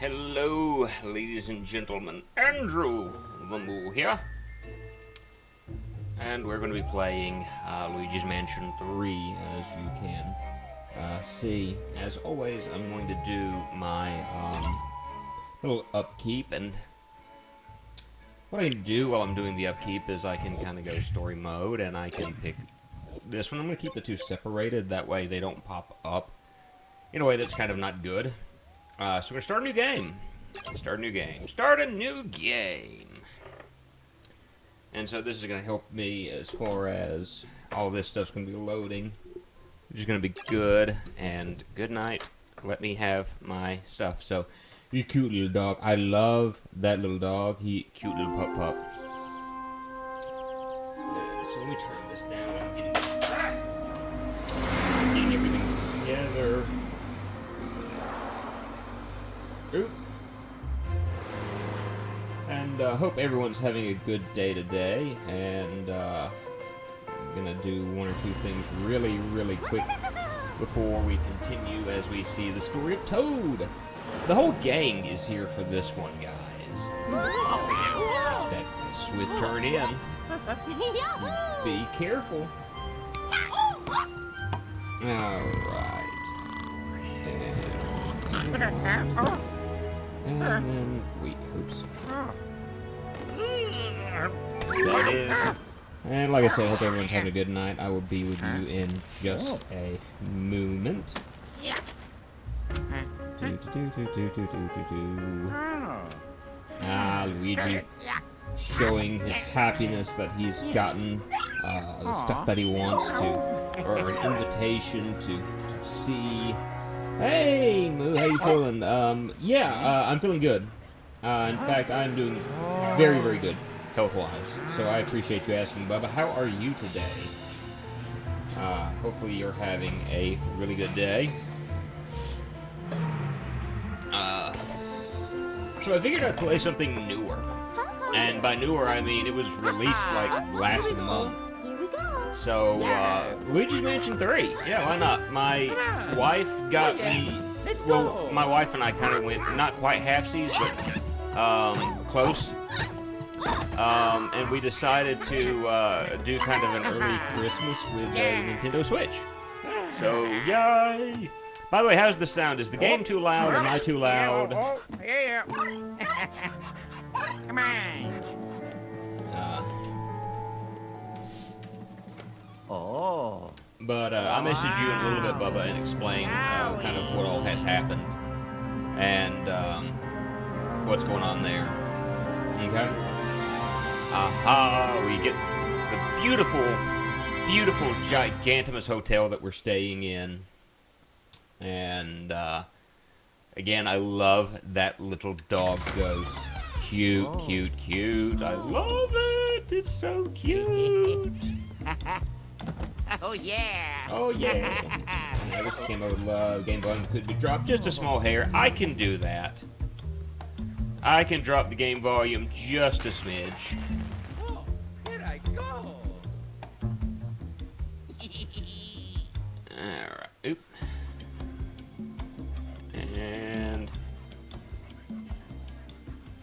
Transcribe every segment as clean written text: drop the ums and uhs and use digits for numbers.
Hello, ladies and gentlemen. Andrew themoo here. And we're going to be playing Luigi's Mansion 3, as you can see. As always, I'm going to do my little upkeep, and what I can do while I'm doing the upkeep is I can kind of go story mode, and I can pick this one. I'm going to keep the two separated, that way they don't pop up in a way that's kind of not good. So we're going to start a new game. Start a new game. And so this is going to help me as far as all this stuff's going to be loading, which is going to be good. And good night. Let me have my stuff. So, you cute little dog. I love that little dog. He cute little pup. So let me turn this down. I'm getting everything together. Oop. And hope everyone's having a good day today. And I'm gonna do one or two things really quick before we continue as we see the story of Toad. The whole gang is here for this one, guys. It's that swift turn in. Be careful. Alright. And then, wait, oops. Is that it? And like I said, I hope everyone's having a good night. I will be with you in just a moment. Luigi showing his happiness that he's gotten the stuff that he wants to, or an invitation to see. Hey, Moo, how you feeling? I'm feeling good. In fact, I'm doing very good, health-wise. So I appreciate you asking, Bubba. How are you today? Hopefully you're having a really good day. So I figured I'd play something newer. And by newer, I mean it was released, like, last month. So, Luigi's Mansion 3. Yeah, why not? My wife got me... Well, my wife and I kind of went, not quite halfsies, but close. And we decided to do kind of an early Christmas with a Nintendo Switch. So, yay! By the way, how's the sound? Is the game too loud? Am I too loud? Yeah. Come on. But I'll message you in a little bit, Bubba, and explain kind of what all has happened and what's going on there. Okay? Aha! We get the beautiful gigantimous hotel that we're staying in. And again, I love that little dog ghost. Cute. I love it. It's so cute. Oh yeah! Now this game I would love. Game volume could be dropped just a small hair. I can do that. I can drop the game volume just a smidge. Oh, here I go! Alright. Oop. And...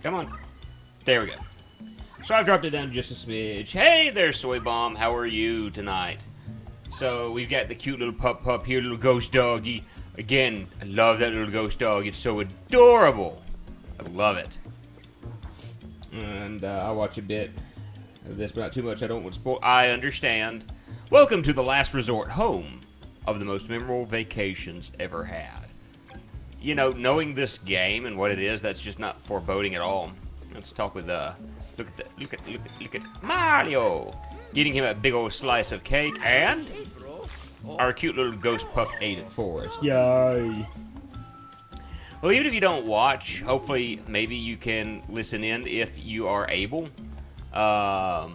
come on. There we go. So I've dropped it down just a smidge. Hey there, Soy Bomb. How are you tonight? So we've got the cute little pup here, little ghost doggy. Again, I love that little ghost dog. It's so adorable. I love it. And I'll watch a bit of this, but not too much. I don't want to spoil. I understand. Welcome to the last resort, home of the most memorable vacations ever had. You know, knowing this game and what it is, that's just not foreboding at all. Let's talk with look at Mario. Getting him a big old slice of cake, and our cute little ghost pup ate it for us. Yay! Well, even if you don't watch, hopefully maybe you can listen in if you are able. But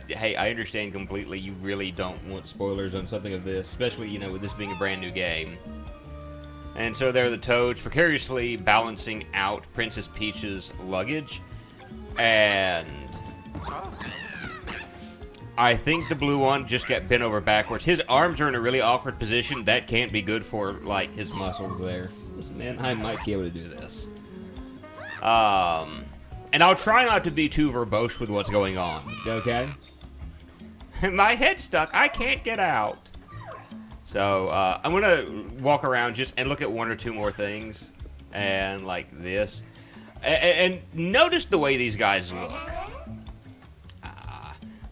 hey, I understand completely. You really don't want spoilers on something of this, especially, you know, with this being a brand new game. And so there are the Toads precariously balancing out Princess Peach's luggage. And I think the blue one just got bent over backwards. His arms are in a really awkward position. That can't be good for, like, his muscles there. Listen, man, I might be able to do this. And I'll try not to be too verbose with what's going on, okay? My head's stuck. I can't get out. So, I'm gonna walk around just and look at one or two more things. And like this. And notice the way these guys look.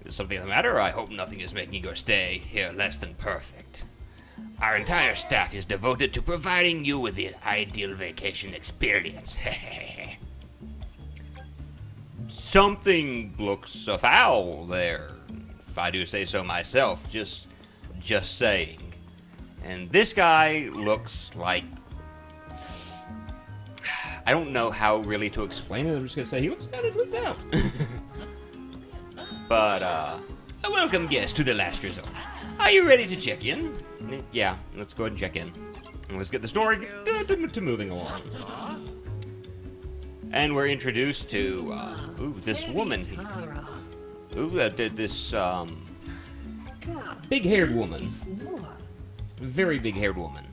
Is something the matter? I hope nothing is making your stay here less than perfect. Our entire staff is devoted to providing you with the ideal vacation experience. Something looks afoul there, if I do say so myself. Just saying. And this guy looks like... I don't know how really to explain it. I'm just gonna say he looks kind of tweaked out. But, a welcome guest to the last resort. Are you ready to check in? Yeah, let's go ahead and check in. And let's get the story to moving along. And we're introduced to, this woman. This, big-haired woman. Very big-haired woman.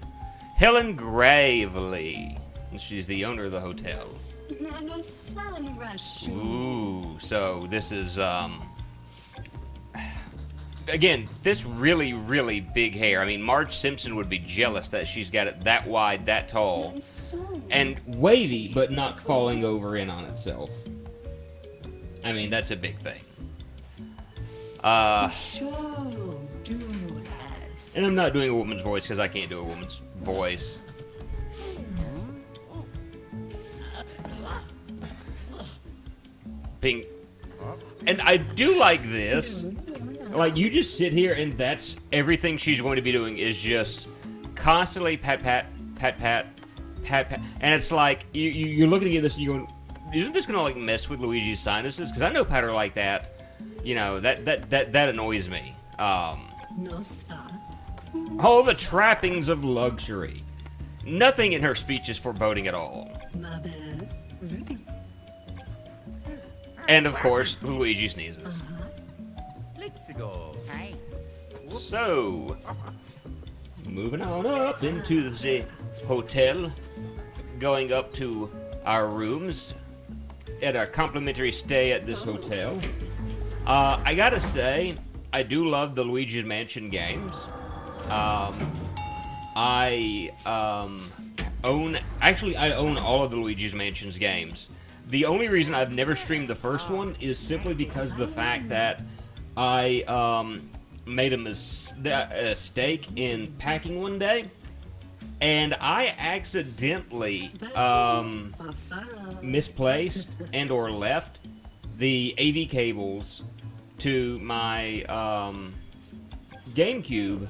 Helen Gravely. She's the owner of the hotel. Ooh, so this is, again, this really, really big hair. I mean, Marge Simpson would be jealous that she's got it that wide, that tall, and wavy, but not falling over in on itself. I mean, that's a big thing. And I'm not doing a woman's voice because I can't do a woman's voice. Pink. And I do like this. Like, you just sit here and that's everything she's going to be doing is just constantly pat, pat, pat, pat, pat, pat. And it's like, you're looking at this and you're going, isn't this going to, like, mess with Luigi's sinuses? Because I know pat her like that. You know, that annoys me. All the trappings of luxury. Nothing in her speech is foreboding at all. And, of course, Luigi sneezes. Let's go. Hi. So, moving on up into the hotel, going up to our rooms at our complimentary stay at this hotel. I gotta say, I do love the Luigi's Mansion games. I own all of the Luigi's Mansions games. The only reason I've never streamed the first one is simply because of the fact that I made a mistake in packing one day, and I accidentally misplaced and or left the AV cables to my GameCube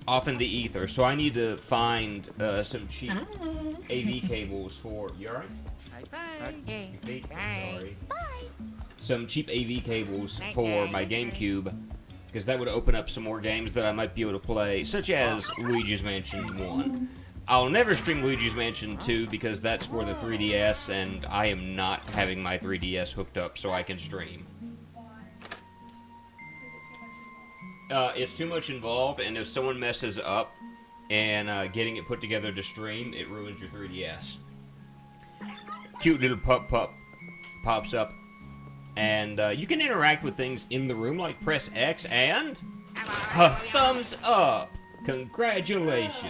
off in the ether. So I need to find some cheap AV cables for... You alright? Okay. Sorry. Some cheap AV cables for my GameCube, because that would open up some more games that I might be able to play, such as Luigi's Mansion 1. I'll never stream Luigi's Mansion 2 because that's for the 3DS, and I am not having my 3DS hooked up so I can stream. It's too much involved, and if someone messes up and getting it put together to stream, it ruins your 3DS. Cute little pup pops up, and you can interact with things in the room, like press X and a thumbs up. Congratulations. I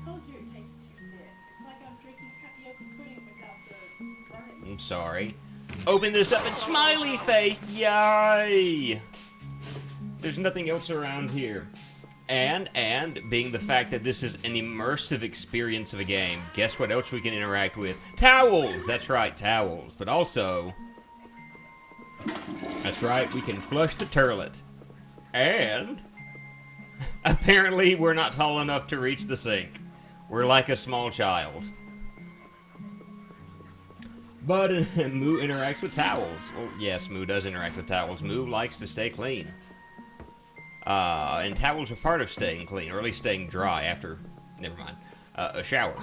told you it tasted too thick. It's like I'm drinking tapioca pudding without the burning. I'm sorry. Open this up and smiley face. Yay! There's nothing else around here. And being the fact that this is an immersive experience of a game, guess what else we can interact with? Towels! That's right, towels. But also, that's right, we can flush the toilet. And apparently we're not tall enough to reach the sink. We're like a small child. But Moo interacts with towels. Well, yes, Moo does interact with towels. Moo likes to stay clean. And towels are part of staying clean, or at least staying dry after, never mind, a shower.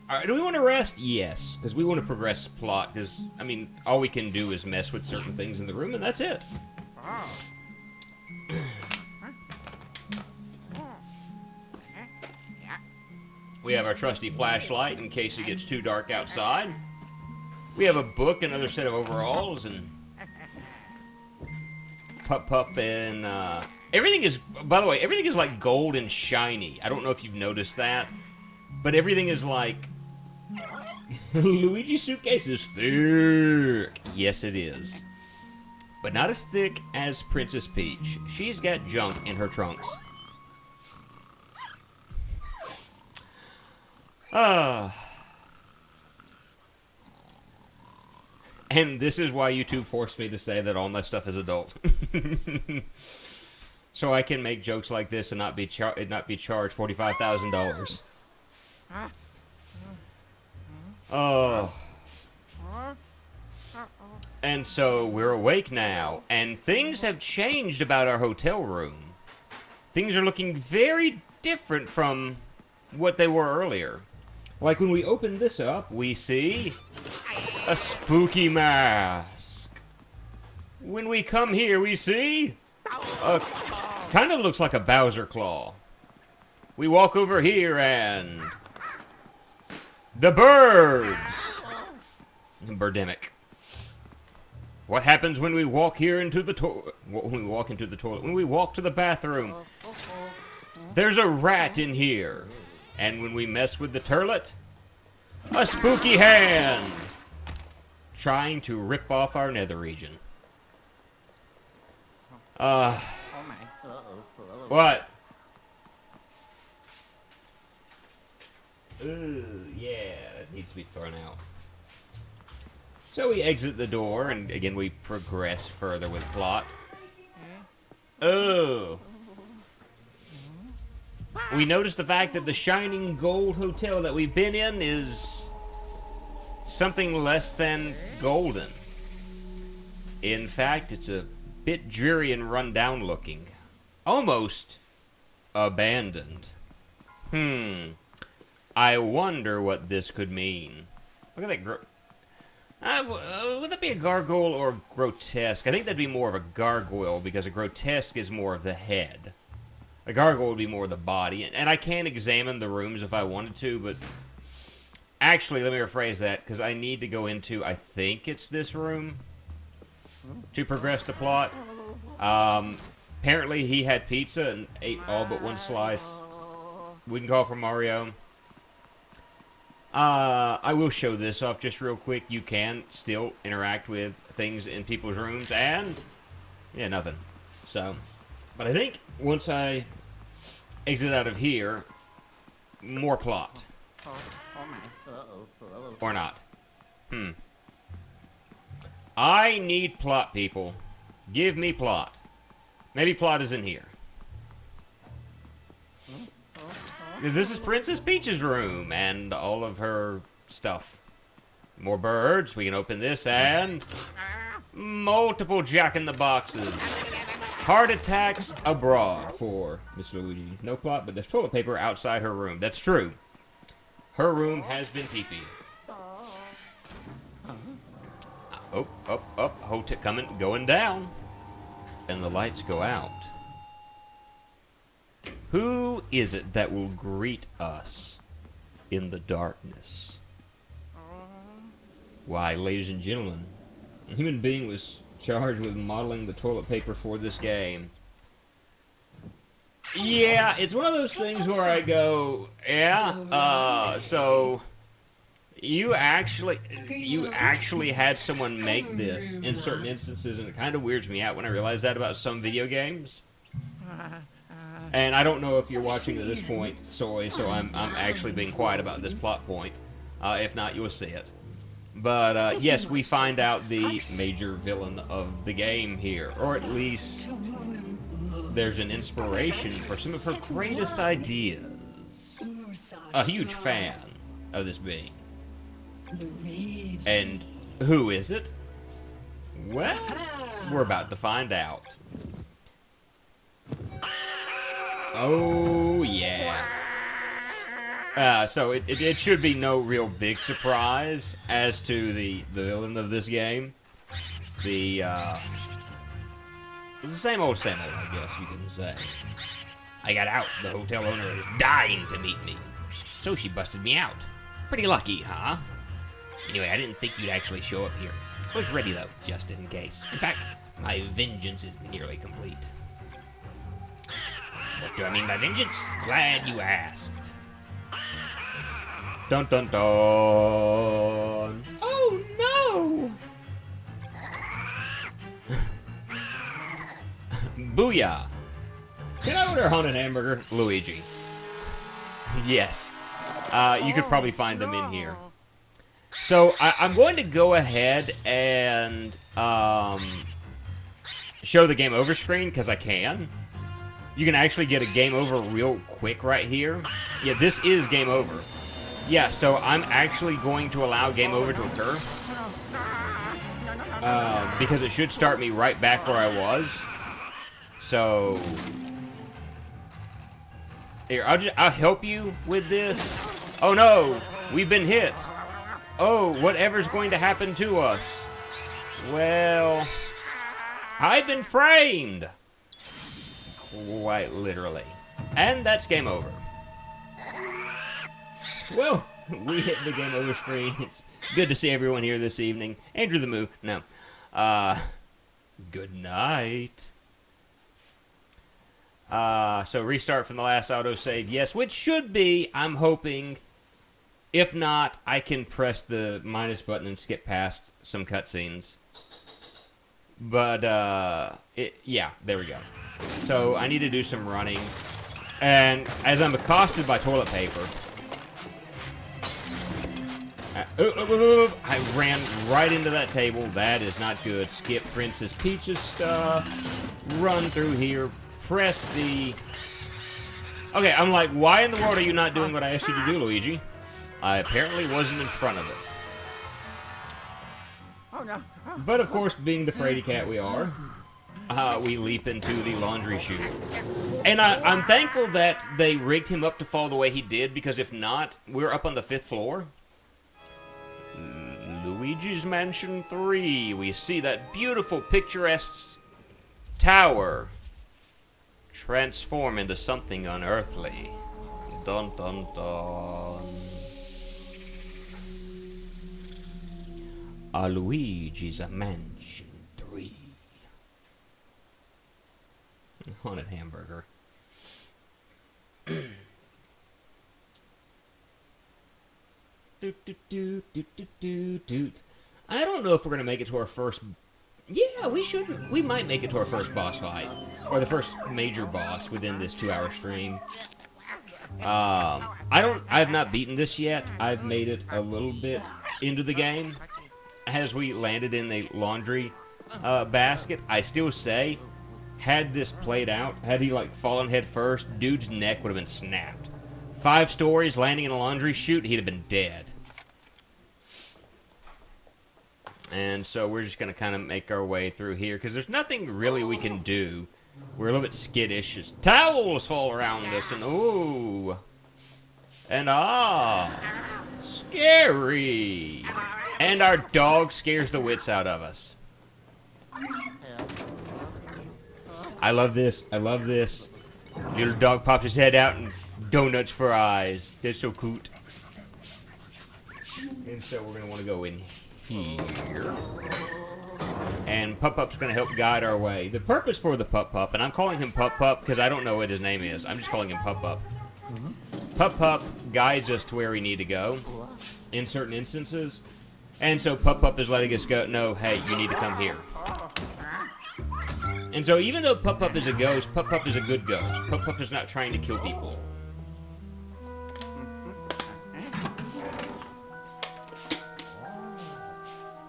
Alright, do we want to rest? Yes, because we want to progress the plot, because, I mean, all we can do is mess with certain things in the room, and that's it. We have our trusty flashlight in case it gets too dark outside. We have a book, another set of overalls, and Pup, and everything is, by the way, everything is like gold and shiny. I don't know if you've noticed that, but everything is like, Luigi's suitcase is thick. Yes, it is. But not as thick as Princess Peach. She's got junk in her trunks. And this is why YouTube forced me to say that all my stuff is adult. So I can make jokes like this and not be charged $45,000. Oh. And so we're awake now, and things have changed about our hotel room. Things are looking very different from what they were earlier. Like when we open this up, we see a spooky mask. When we come here, we see a kind of looks like a Bowser claw. We walk over here and the birds. Birdemic. What happens when we walk here into the toilet? When we walk into the toilet? When we walk to the bathroom? There's a rat in here. And when we mess with the turlet, a spooky hand trying to rip off our nether region. What? Ooh, yeah, that needs to be thrown out. So we exit the door, and again we progress further with plot. Oh. We notice the fact that the shining gold hotel that we've been in is something less than golden. In fact, it's a bit dreary and run down looking. Almost abandoned. I wonder what this could mean. Look at that. Would that be a gargoyle or grotesque? I think that'd be more of a gargoyle because a grotesque is more of the head. A gargoyle would be more of the body. And I can examine the rooms if I wanted to, but actually, let me rephrase that because I need to go into, I think it's this room to progress the plot. Apparently, he had pizza and ate all but one slice. We can call for Mario. I will show this off just real quick. You can still interact with things in people's rooms, and yeah, nothing. So, but I think once I exit out of here, more plot. Or not. I need plot, people. Give me plot. Maybe plot is in here. Because this is Princess Peach's room and all of her stuff. More birds. We can open this and multiple jack-in-the-boxes. Heart attacks abroad for Miss Luigi. No plot, but there's toilet paper outside her room. That's true. Her room has been teepeed. Hotel going down. And the lights go out. Who is it that will greet us in the darkness? Why, ladies and gentlemen, a human being was charged with modeling the toilet paper for this game. Yeah, it's one of those things where I go, yeah, so you actually had someone make this in certain instances, and it kind of weirds me out when I realize that about some video games. And I don't know if you're watching at this point, Soy, so I'm actually being quiet about this plot point. If not, you'll see it. But, yes, we find out the major villain of the game here. Or at least, there's an inspiration for some of her greatest ideas. A huge fan of this being. And who is it? Well, we're about to find out. Oh, yeah. So it should be no real big surprise as to the villain of this game. It's the same old, I guess you can say. I got out. The hotel owner is dying to meet me. So she busted me out. Pretty lucky, huh? Anyway, I didn't think you'd actually show up here. I was ready, though, just in case. In fact, my vengeance is nearly complete. What do I mean by vengeance? Glad you asked. Dun dun dun. Oh no! Booyah! Can I order a haunted hamburger? Luigi. Yes. You could probably find them in here. So, I'm going to go ahead and show the game over screen, because I can. You can actually get a game over real quick right here. Yeah, this is game over. Yeah, so I'm actually going to allow game over to occur. Because it should start me right back where I was. So... Here, I'll help you with this. Oh no, we've been hit. Oh, whatever's going to happen to us. Well, I've been framed. Quite literally. And that's game over. Well, we hit the game over screen. It's good to see everyone here this evening. Andrew the Moo. No. Good night. So restart from the last autosave. Yes, which should be, I'm hoping. If not, I can press the minus button and skip past some cutscenes. But, yeah, there we go. So, I need to do some running. And as I'm accosted by toilet paper, I ran right into that table. That is not good. Skip Princess Peach's stuff. Run through here. Press the... Okay, I'm like, why in the world are you not doing what I asked you to do, Luigi? I apparently wasn't in front of it. Oh, no. But of course, being the fraidy cat we are, we leap into the laundry chute. And I'm thankful that they rigged him up to fall the way he did, because if not, we're up on the 5th floor. Luigi's Mansion 3. We see that beautiful, picturesque tower transform into something unearthly. Dun dun dun. Luigi's Mansion 3. Haunted hamburger. I don't know if we're gonna make it to our first. Yeah, we should. We might make it to our first boss fight, or the first major boss within this 2-hour stream. I have not beaten this yet. I've made it a little bit into the game. As we landed in a laundry basket, I still say, had this played out, had he like fallen head first, dude's neck would have been snapped. 5 stories, landing in a laundry chute, he'd have been dead. And so we're just going to kind of make our way through here, because there's nothing really we can do. We're a little bit skittish. Towels fall around us, and ooh. And scary. And our dog scares the wits out of us. I love this. I love this. Little dog pops his head out and donuts for eyes. They're so cute. And so we're going to want to go in here. And Pup-Pup's going to help guide our way. The purpose for the Pup-Pup, and I'm calling him Pup-Pup because I don't know what his name is. I'm just calling him Pup-Pup. Pup-Pup guides us to where we need to go in certain instances. And so Pup-Pup is letting us go, no, hey, you need to come here. And so even though Pup-Pup is a ghost, Pup-Pup is a good ghost. Pup-Pup is not trying to kill people.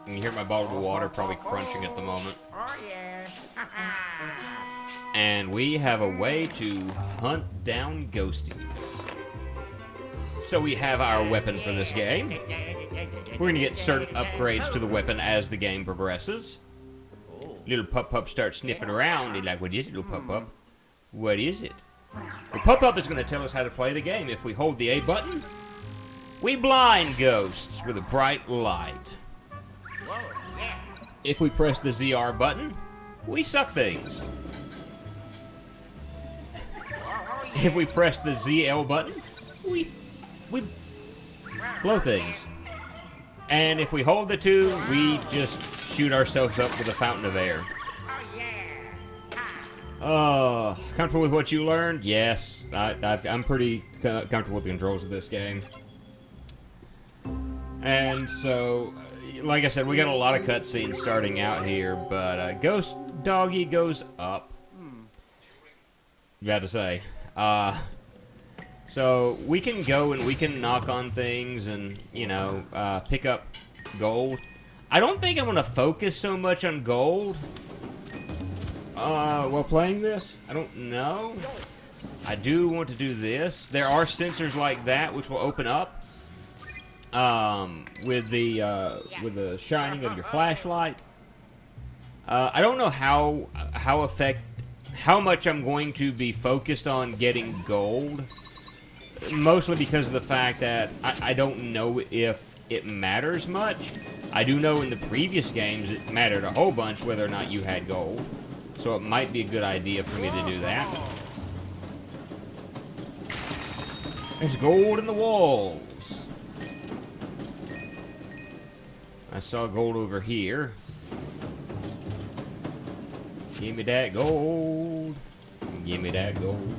You can hear my bottle of water probably crunching at the moment. And we have a way to hunt down ghosties. So we have our weapon for this game. We're going to get certain upgrades to the weapon as the game progresses. Little Pup-Pup starts sniffing around. He's like, what is it, little Pup-Pup? What is it? Well, Pup-Pup is going to tell us how to play the game. If we hold the A button, we blind ghosts with a bright light. If we press the ZR button, we suck things. If we press the ZL button, we we blow things. And if we hold the 2, we just shoot ourselves up with a fountain of air. Comfortable with what you learned? Yes. I'm pretty comfortable with the controls of this game. And so, like I said, we got a lot of cutscenes starting out here, but Ghost Doggy goes up. You had to say. So we can go and we can knock on things and, you know, pick up gold. I don't think I'm going to focus so much on gold while playing this. I don't know. I do want to do this. There are sensors like that which will open up with the shining of your flashlight. I don't know how much I'm going to be focused on getting gold. Mostly because of the fact that I don't know if it matters much. I do know in the previous games it mattered a whole bunch whether or not you had gold. So it might be a good idea for me to do that. There's gold in the walls. I saw gold over here. Give me that gold. Give me that gold.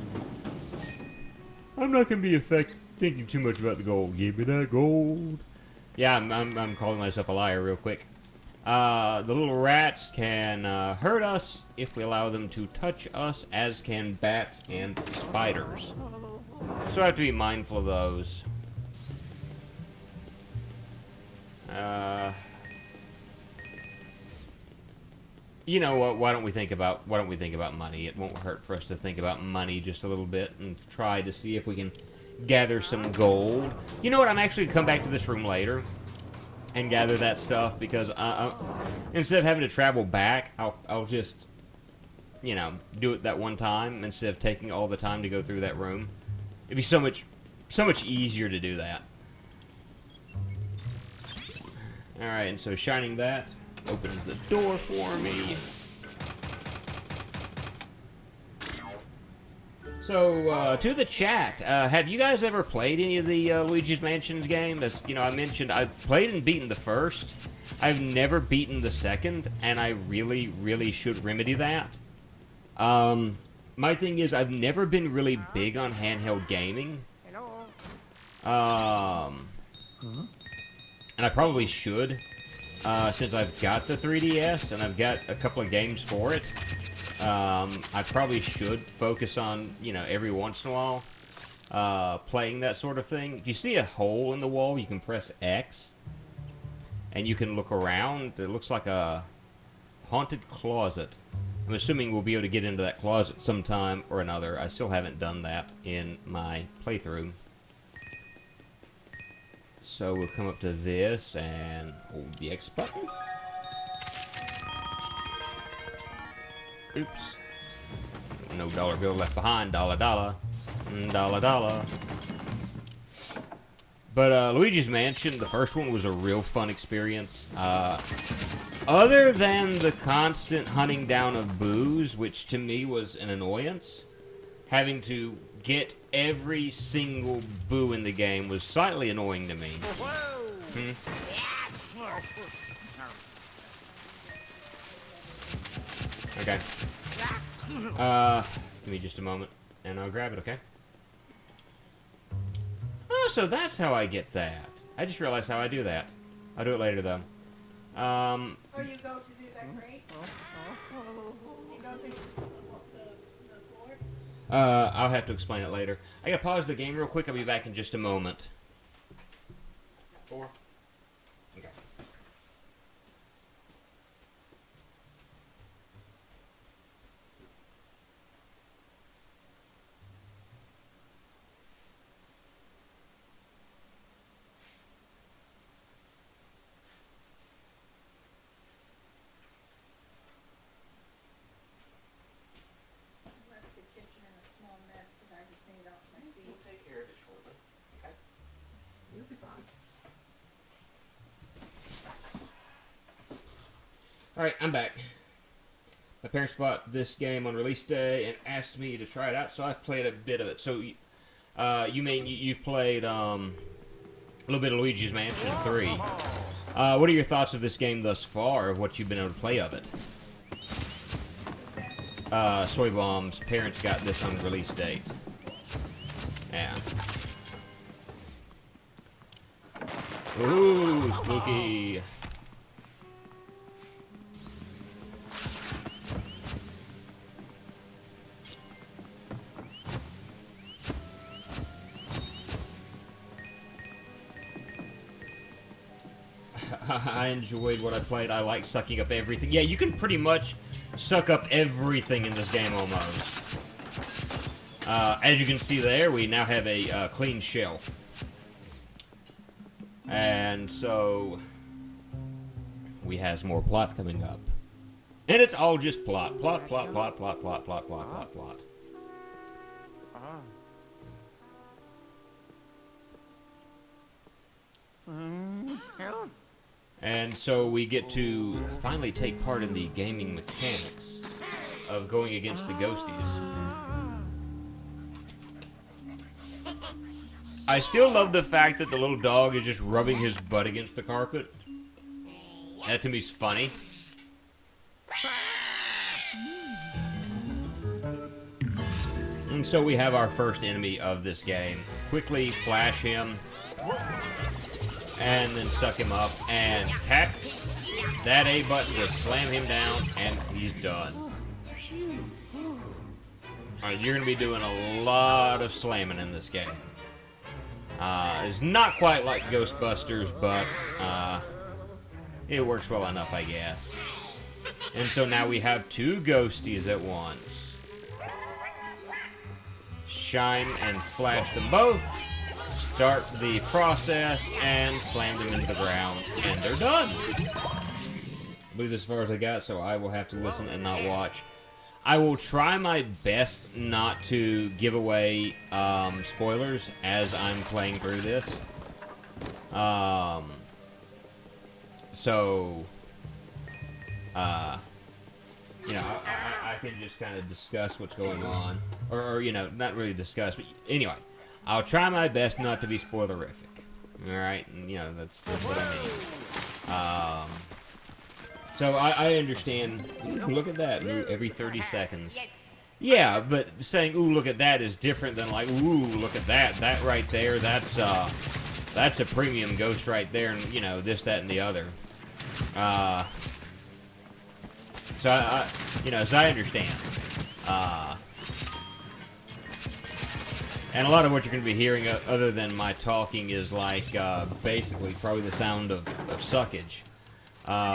I'm not gonna be thinking too much about the gold. Give me that gold. Yeah, I'm calling myself a liar real quick. The little rats can hurt us if we allow them to touch us, as can bats and spiders. So I have to be mindful of those. You know what? Why don't we think about money? It won't hurt for us to think about money just a little bit and try to see if we can gather some gold. You know what? I'm actually gonna come back to this room later and gather that stuff because instead of having to travel back, I'll just, you know, do it that one time instead of taking all the time to go through that room. It'd be so much easier to do that. All right, and so shining that opens the door for me. So, to the chat, have you guys ever played any of the Luigi's Mansion games? As you know, I mentioned I've played and beaten the first. I've never beaten the second, and I really, really should remedy that. My thing is, I've never been really big on handheld gaming. And I probably should. Since I've got the 3DS and I've got a couple of games for it, I probably should focus on, you know, every once in a while, playing that sort of thing. If you see a hole in the wall, you can press X, and you can look around. It looks like a haunted closet. I'm assuming we'll be able to get into that closet sometime or another. I still haven't done that in my playthrough. So we'll come up to this and hold the X button. Oops. No dollar bill left behind. Dollar, dollar. Dollar, dollar. But Luigi's Mansion, the first one, was a real fun experience. Other than the constant hunting down of booze, which to me was an annoyance, having to get every single boo in the game was slightly annoying to me. Okay. Give me just a moment, and I'll grab it, okay? Oh, so that's how I get that. I just realized how I do that. I'll do it later, though. Or you go to do that crate? You go through the floor? I'll have to explain it later. I gotta pause the game real quick. I'll be back in just a moment. 4. Okay. Left the kitchen in a small mess, but I just need it off my feet. We'll take care of it shortly. Okay. You'll be fine. Alright, I'm back. My parents bought this game on release day and asked me to try it out, so I played a bit of it. So, You've played a little bit of Luigi's Mansion 3. What are your thoughts of this game thus far, of what you've been able to play of it? Soy Bomb's parents got this on release date. Yeah. Ooh, spooky. I enjoyed what I played. I like sucking up everything. Yeah, you can pretty much suck up everything in this game almost. As you can see there, we now have a clean shelf. And so, we has more plot coming up. And it's all just plot. Plot, plot, plot, plot, plot, plot, plot, plot, plot. And so we get to finally take part in the gaming mechanics of going against the ghosties. I still love the fact that the little dog is just rubbing his butt against the carpet. That to me is funny. And so we have our first enemy of this game. Quickly flash him. And then suck him up and tap that A button to slam him down, and he's done. Alright, you're going to be doing a lot of slamming in this game. It's not quite like Ghostbusters, but it works well enough, I guess. And so now we have two ghosties at once. Shine and flash them both. Start the process and slam them into the ground, and they're done. I believe as far as I got, so I will have to listen and not watch. I will try my best not to give away spoilers as I'm playing through this. You know, I can just kind of discuss what's going on, or you know, not really discuss, but anyway. I'll try my best not to be spoilerific. Alright? You know, that's what I mean. So I understand. Ooh, look at that. Ooh, every 30 seconds. Yeah, but saying, ooh, look at that is different than like, ooh, look at that. That right there, that's a premium ghost right there, and, you know, this, that, and the other. So, you know, as I understand, and a lot of what you're going to be hearing, other than my talking, is like basically probably the sound of suckage,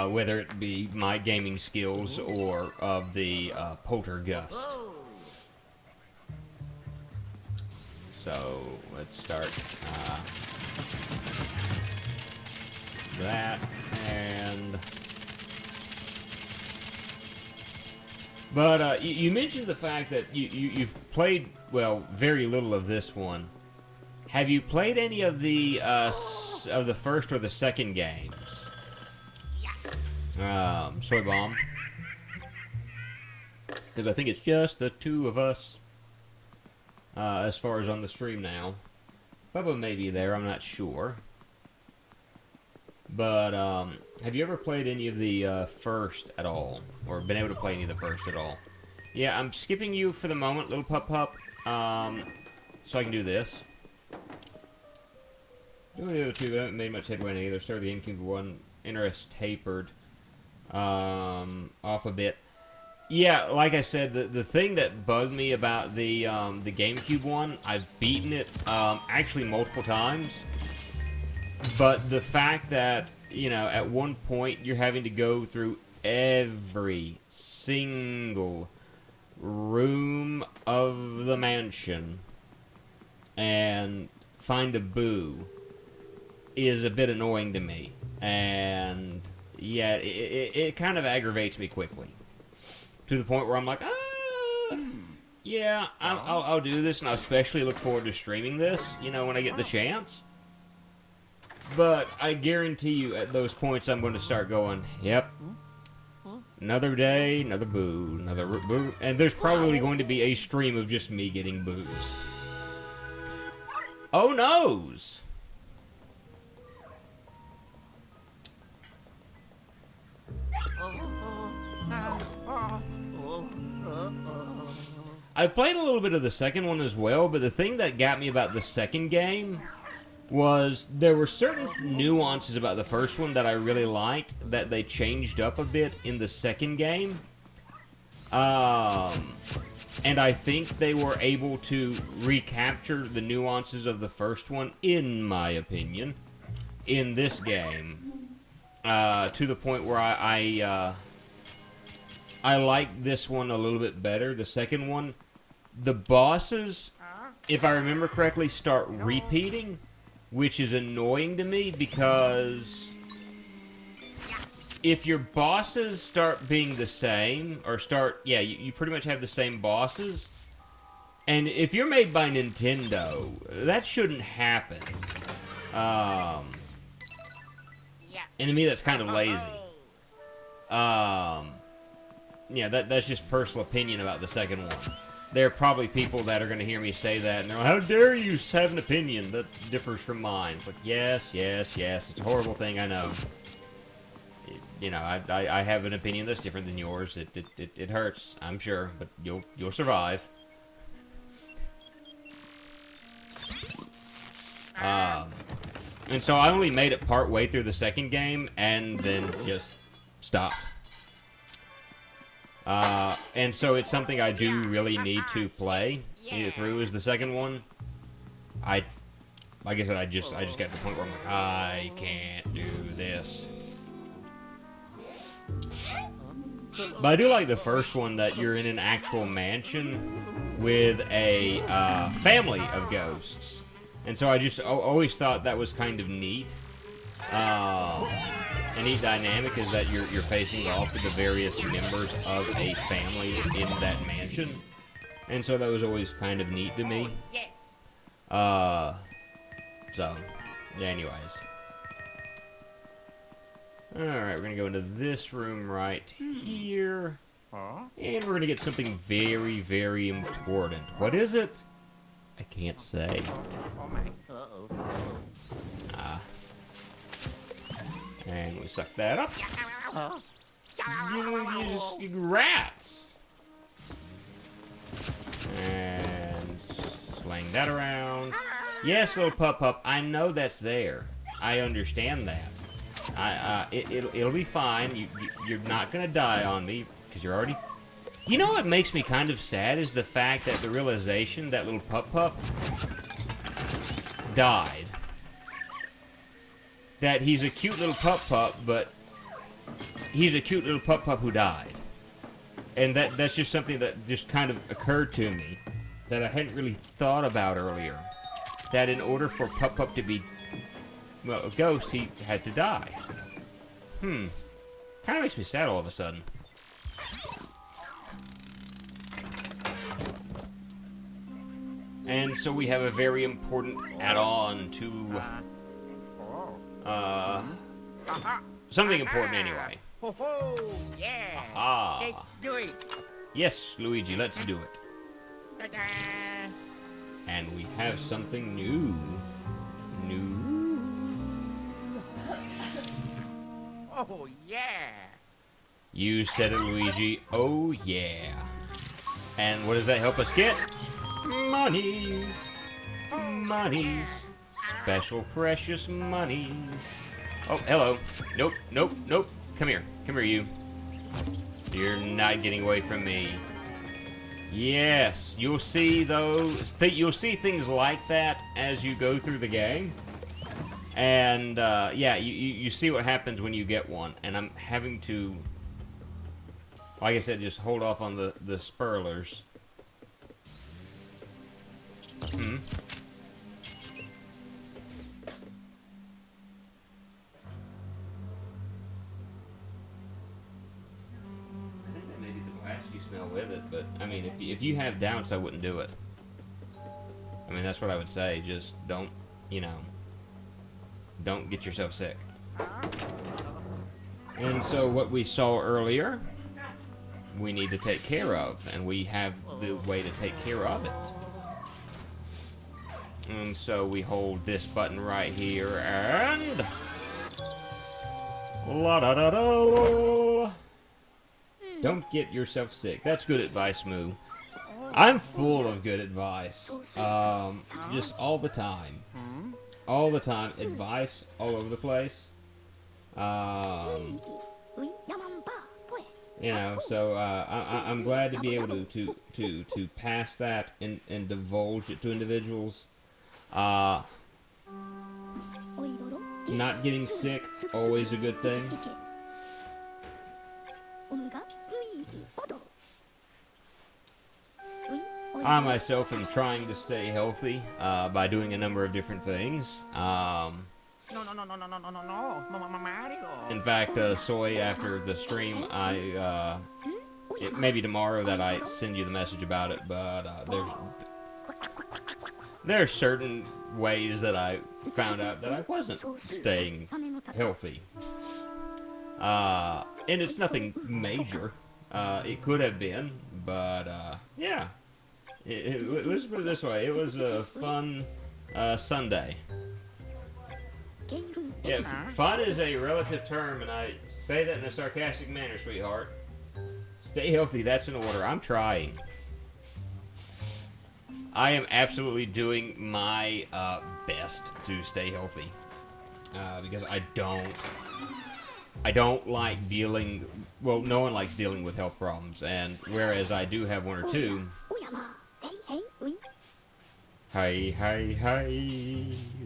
whether it be my gaming skills or of the poltergust. So let's start that and. But you mentioned the fact that you've played, well, very little of this one. Have you played any of the first or the second games? Soy Bomb. Because I think it's just the two of us, as far as on the stream now. Bubba may be there, I'm not sure. But, have you ever played any of the first at all? Or been able to play any of the first at all? Yeah, I'm skipping you for the moment, little pup. So I can do this. Doing the other two, I haven't made much headway in either. Started the GameCube one, interest tapered off a bit. Yeah, like I said, the thing that bugged me about the GameCube one, I've beaten it actually multiple times. But the fact that, you know, at one point you're having to go through every single room of the mansion and find a boo is a bit annoying to me. And, yeah, it kind of aggravates me quickly. To the point where I'm like, yeah, I'll do this, and I especially look forward to streaming this, you know, when I get the chance. But I guarantee you at those points I'm going to start going, yep, another day, another boo, another boo. And there's probably going to be a stream of just me getting boos. Oh, noes! I played a little bit of the second one as well, but the thing that got me about the second game was there were certain nuances about the first one that I really liked that they changed up a bit in the second game. And I think they were able to recapture the nuances of the first one, in my opinion, in this game. To the point where I like this one a little bit better. The second one, the bosses, if I remember correctly, start repeating, which is annoying to me because if your bosses start being the same, or you pretty much have the same bosses, and if you're made by Nintendo, that shouldn't happen. And to me, that's kind of lazy. Yeah, that's just personal opinion about the second one. There are probably people that are going to hear me say that, and they're like, how dare you have an opinion that differs from mine? But yes, it's a horrible thing, I know. You know, I have an opinion that's different than yours. It hurts, I'm sure, but you'll survive. And so I only made it part way through the second game, and then just stopped. And so it's something I do really need to play through is the second one. Like I said, I just got to the point where I'm like, I can't do this. But I do like the first one that you're in an actual mansion with a family of ghosts. And so I just always thought that was kind of neat. A neat dynamic is that you're facing off with the various members of a family in that mansion. And so that was always kind of neat to me. So, anyways. Alright, we're going to go into this room right here. And we're going to get something very, very important. What is it? I can't say. And we suck that up. Rats! And sling that around. Yes, little pup. I know that's there. I understand that. It'll be fine. You're not gonna die on me because you're already. You know what makes me kind of sad is the fact that the realization that little pup died. That he's a cute little pup, but he's a cute little pup who died. And that's just something that just kind of occurred to me that I hadn't really thought about earlier. That in order for pup to be, well, a ghost, he had to die. Kind of makes me sad all of a sudden. And so we have a very important add-on to something important anyway. Aha. Let's do it. Yes, Luigi, let's do it. And we have something new. Oh, yeah. You said it, Luigi. Oh, yeah. And what does that help us get? Monies. Monies. Special precious monies. Oh, hello. Nope. Come here, you. You're not getting away from me. Yes, you'll see those. You'll see things like that as you go through the game. And yeah, you see what happens when you get one. And I'm having to, like I said, just hold off on the spurlers. With it, but I mean, if you have doubts, I wouldn't do it. I mean, that's what I would say. Just don't, don't get yourself sick. And so what we saw earlier, we need to take care of, and we have the way to take care of it. And so we hold this button right here, and... La-da-da-da! Don't get yourself sick. That's good advice, Moo. I'm full of good advice. Just all the time. All the time. Advice all over the place. You know, so I'm glad to be able to pass that and divulge it to individuals. Not getting sick, always a good thing. I myself am trying to stay healthy by doing a number of different things. No, Mario. In fact, Soy, after the stream, it may be tomorrow that I send you the message about it, but there's certain ways that I found out that I wasn't staying healthy. And it's nothing major. It could have been, but yeah. Let's put it this way. It was a fun Sunday. Yeah, fun is a relative term, and I say that in a sarcastic manner, sweetheart. Stay healthy, that's in order. I'm trying. I am absolutely doing my best to stay healthy. Because I don't like dealing... Well, no one likes dealing with health problems, and whereas I do have one or two... Hi, hi, hi.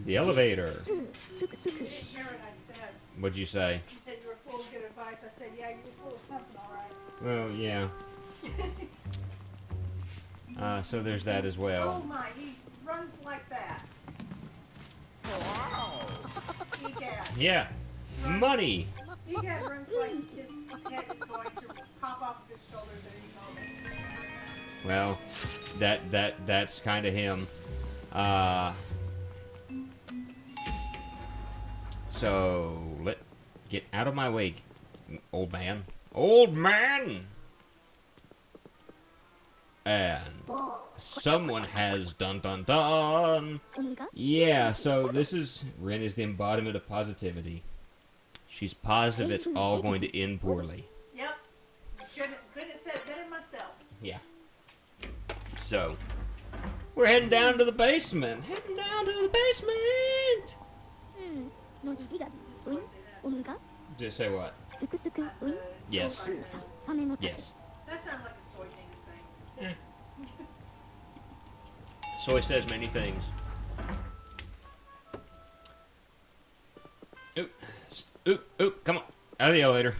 The elevator. You didn't hear what I said. What'd you say? You said you were full of good advice. I said, yeah, you were full of something, all right. Well, yeah. So there's that as Oh well. my, he runs like that. Wow. Egad. Yeah. Money. Egad runs like his head is going to pop off of his shoulders at any moment. Well, that's kind of him. So get out of my way, old man. Old man. And someone has dun dun dun. Yeah. So this is Wren is the embodiment of positivity. She's positive it's all going to end poorly. Yep. Couldn't have said it better myself. Yeah. So, we're heading down to the basement. Heading down to the basement. Just say what? Yes. Yes. That sounds like a soy thing to say. Yeah. Soy says many things. Oop. Oop. Oop. Come on. Out of the elevator.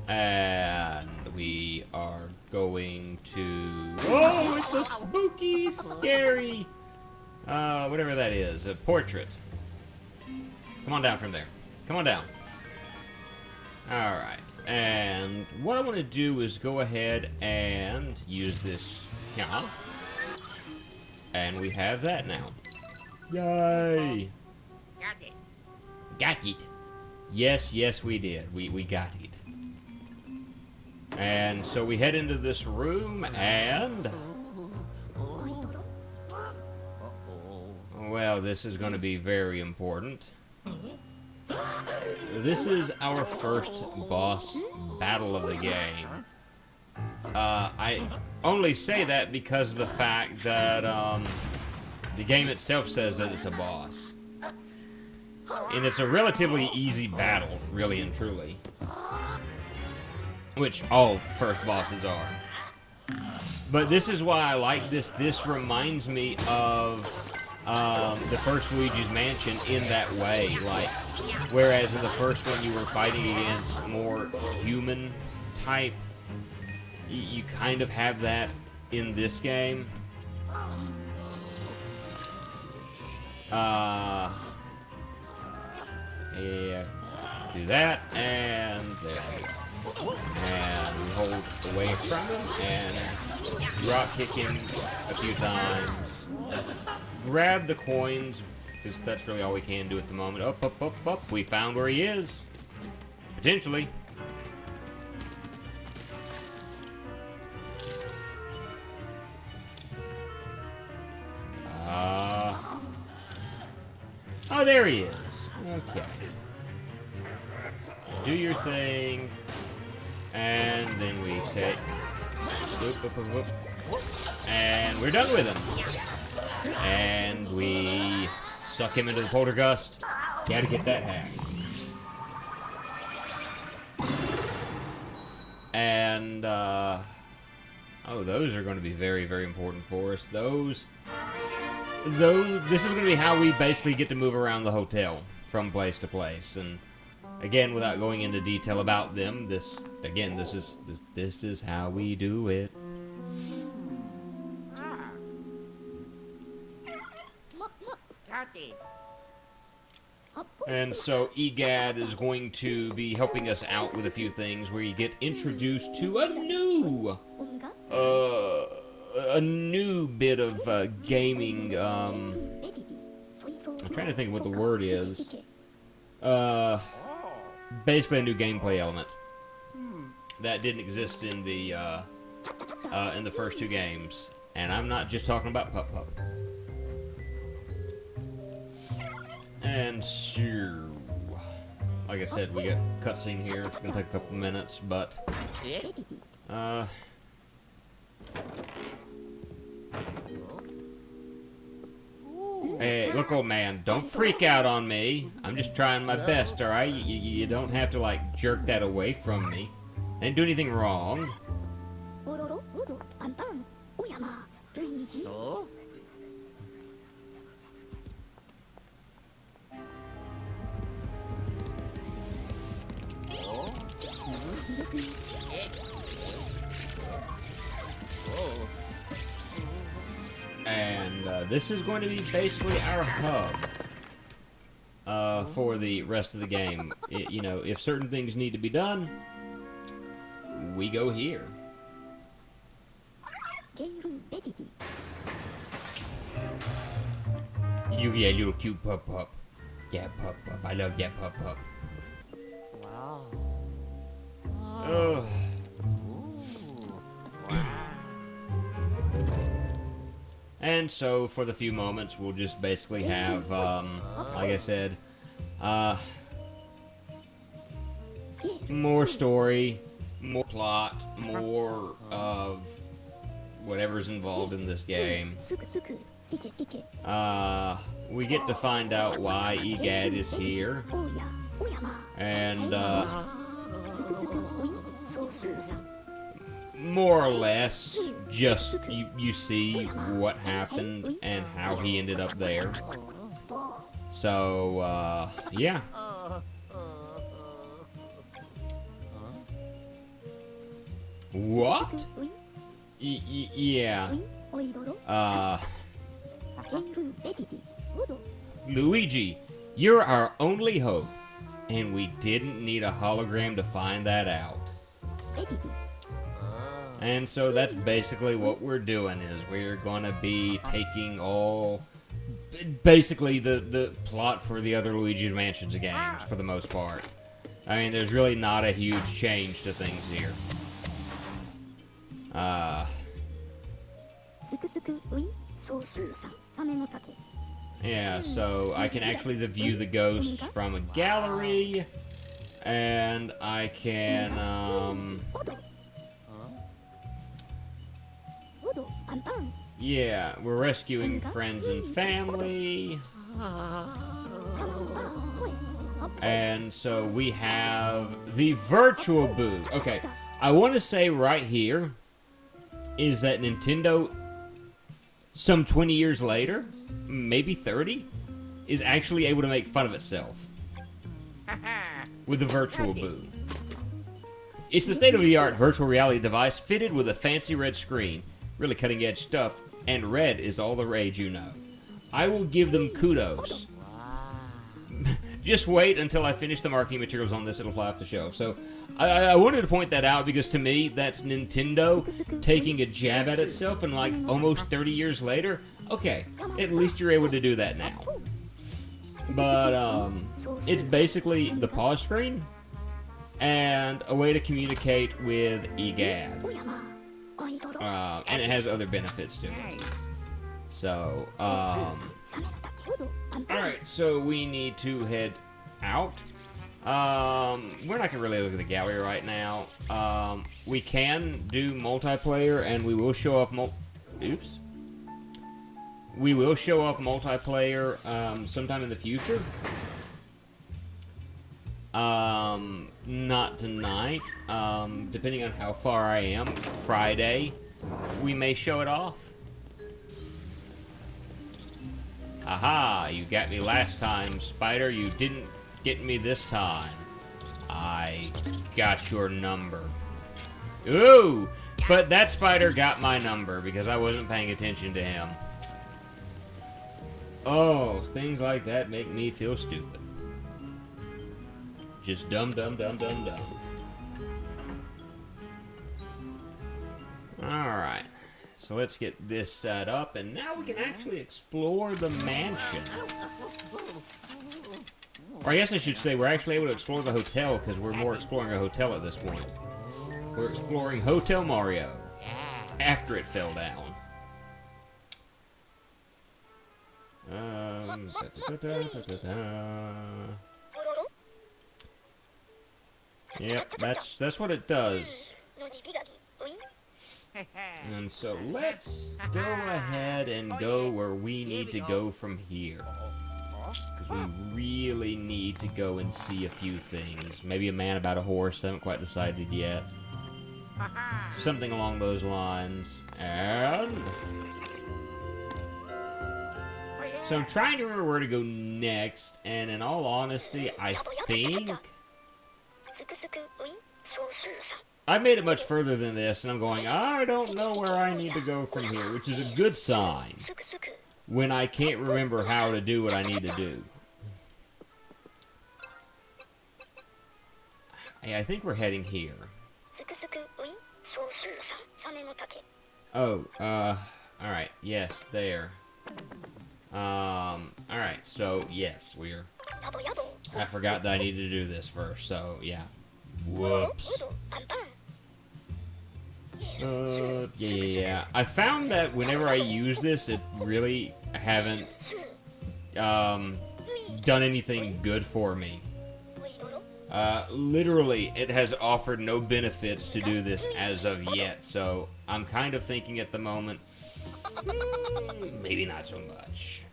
And we are going to... Oh, it's a spooky, scary... whatever that is. A portrait. Come on down from there. Come on down. Alright. And what I want to do is go ahead and use this... Yeah. And we have that now. Yay! Got it. Got it. Yes, yes, we did. We got it. And so we head into this room, and... Well, this is going to be very important. This is our first boss battle of the game. I only say that because of the fact that the game itself says that it's a boss. And it's a relatively easy battle, really and truly. Which all first bosses are. But this is why I like this. This reminds me of the first Luigi's Mansion in that way. Like, whereas in the first one you were fighting against more human type, you kind of have that in this game. Yeah, do that, and there we go. And we hold away from him, and drop kick him a few times. Grab the coins, because that's really all we can do at the moment. Up, up, up, up. We found where he is. Potentially. there he is. Okay. Do your thing. And then we take... Whoop, whoop, whoop, whoop. And we're done with him. And we suck him into the poltergust. Gotta get that hat. And, oh, those are going to be very, very important for us. This is going to be how we basically get to move around the hotel from place to place. And again, without going into detail about them, this is how we do it. And so EGAD is going to be helping us out with a few things where you get introduced to a new bit of gaming. I'm trying to think what the word is. Basically a new gameplay element that didn't exist in the first two games, and I'm not just talking about Pup Pup. And so, like I said, we got cutscene here. It's gonna take a couple minutes, but hey, look, old man, don't freak out on me. I'm just trying my best, alright? You don't have to, like, jerk that away from me. I didn't do anything wrong. And this is going to be basically our hub for the rest of the game. You know, if certain things need to be done, we go here. Yeah, little cute Pup Pup. Yeah, Pup Pup. I love that Pup Pup. Wow. Oh. And so, for the few moments, we'll just basically have, like I said, more story, more plot, more of whatever's involved in this game. We get to find out why EGAD is here. And, more or less, just you see what happened and how he ended up there. So, yeah. What? Yeah. Luigi, you're our only hope, and we didn't need a hologram to find that out. And so that's basically what we're doing, is we're gonna be taking all, basically the plot for the other Luigi's Mansions games, for the most part. I mean, there's really not a huge change to things here. Yeah, so I can actually view the ghosts from a gallery, and I can, yeah, we're rescuing friends and family. And so we have the virtual booth. Okay, I want to say right here is that Nintendo, some 20 years later, maybe 30, is actually able to make fun of itself with the virtual booth. It's the state-of-the-art virtual reality device fitted with a fancy red screen. Really cutting-edge stuff, and red is all the rage, you know. I will give them kudos. Just wait until I finish the marketing materials on this, it'll fly off the shelf. So, I wanted to point that out because to me, that's Nintendo taking a jab at itself, and like almost 30 years later, okay, at least you're able to do that now. But, it's basically the pause screen, and a way to communicate with EGAD. And it has other benefits to it. So, Alright, so we need to head out. We're not gonna really look at the gallery right now. We can do multiplayer, and we will show up oops. We will show up multiplayer, sometime in the future. Not tonight. Depending on how far I am, Friday, we may show it off. Aha, you got me last time, Spider. You didn't get me this time. I got your number. Ooh, but that Spider got my number because I wasn't paying attention to him. Oh, things like that make me feel stupid. Just dumb, dumb, dumb, dumb, dumb. Alright. So let's get this set up, and now we can actually explore the mansion. Or I guess I should say we're actually able to explore the hotel, because we're more exploring a hotel at this point. We're exploring Hotel Mario after it fell down. Yep, that's what it does. And so let's go ahead and go where we need to go from here. Because we really need to go and see a few things. Maybe a man about a horse, haven't quite decided yet. Something along those lines. And so I'm trying to remember where to go next, and in all honesty, I think I made it much further than this, and I'm going, I don't know where I need to go from here, which is a good sign when I can't remember how to do what I need to do. Hey, I think we're heading here. Oh, alright, yes, there. Alright, so, yes, we're... I forgot that I needed to do this first, so, yeah. Whoops. Yeah. I found that whenever I use this, it really haven't, done anything good for me. Literally, it has offered no benefits to do this as of yet, so I'm kind of thinking at the moment, maybe not so much.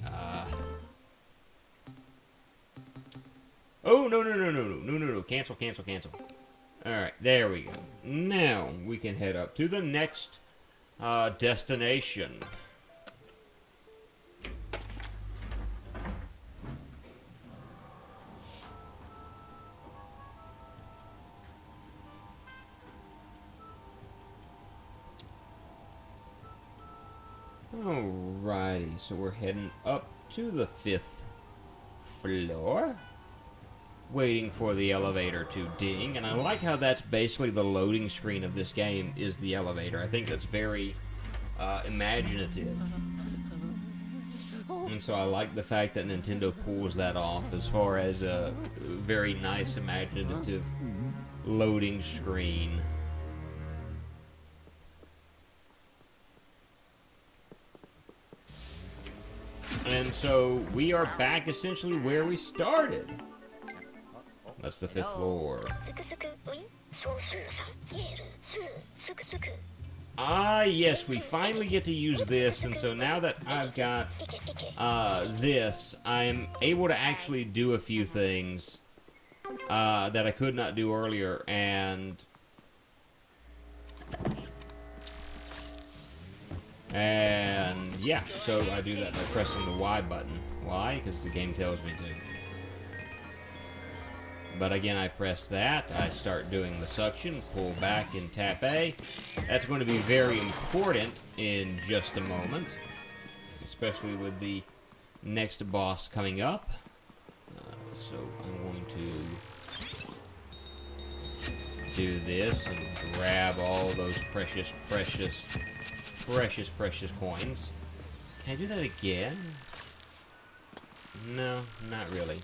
Oh, no, cancel. Alright, there we go. Now, we can head up to the next, destination. Alrighty, so we're heading up to the 5th floor. Waiting for the elevator to ding, and I like how that's basically the loading screen of this game is the elevator. I think that's very imaginative. And so I like the fact that Nintendo pulls that off as far as a very nice imaginative loading screen. And so we are back essentially where we started. That's the 5th floor. Ah, yes, we finally get to use this, and so now that I've got this, I'm able to actually do a few things that I could not do earlier, and yeah, so I do that by pressing the Y button. Why? Because the game tells me to. But again, I press that, I start doing the suction, pull back and tap A. That's going to be very important in just a moment, especially with the next boss coming up. So I'm going to do this and grab all those precious coins. Can I do that again? No, not really.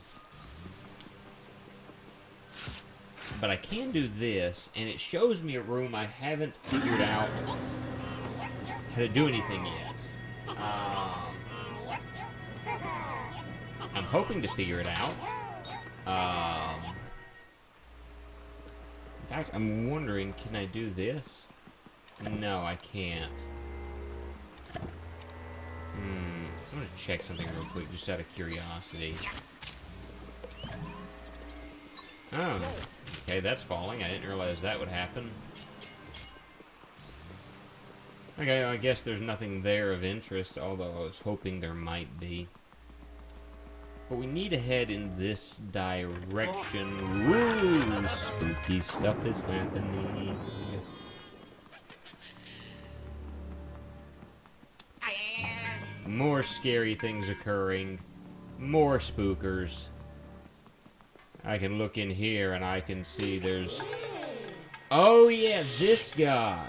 But I can do this, and it shows me a room I haven't figured out how to do anything yet. I'm hoping to figure it out. In fact, I'm wondering, can I do this? No, I can't. I'm gonna check something real quick, just out of curiosity. Oh, okay, that's falling. I didn't realize that would happen. Okay, I guess there's nothing there of interest, although I was hoping there might be. But we need to head in this direction. Woo! Spooky stuff is happening. More scary things occurring. More spookers. I can look in here and I can see there's... Oh yeah, this guy!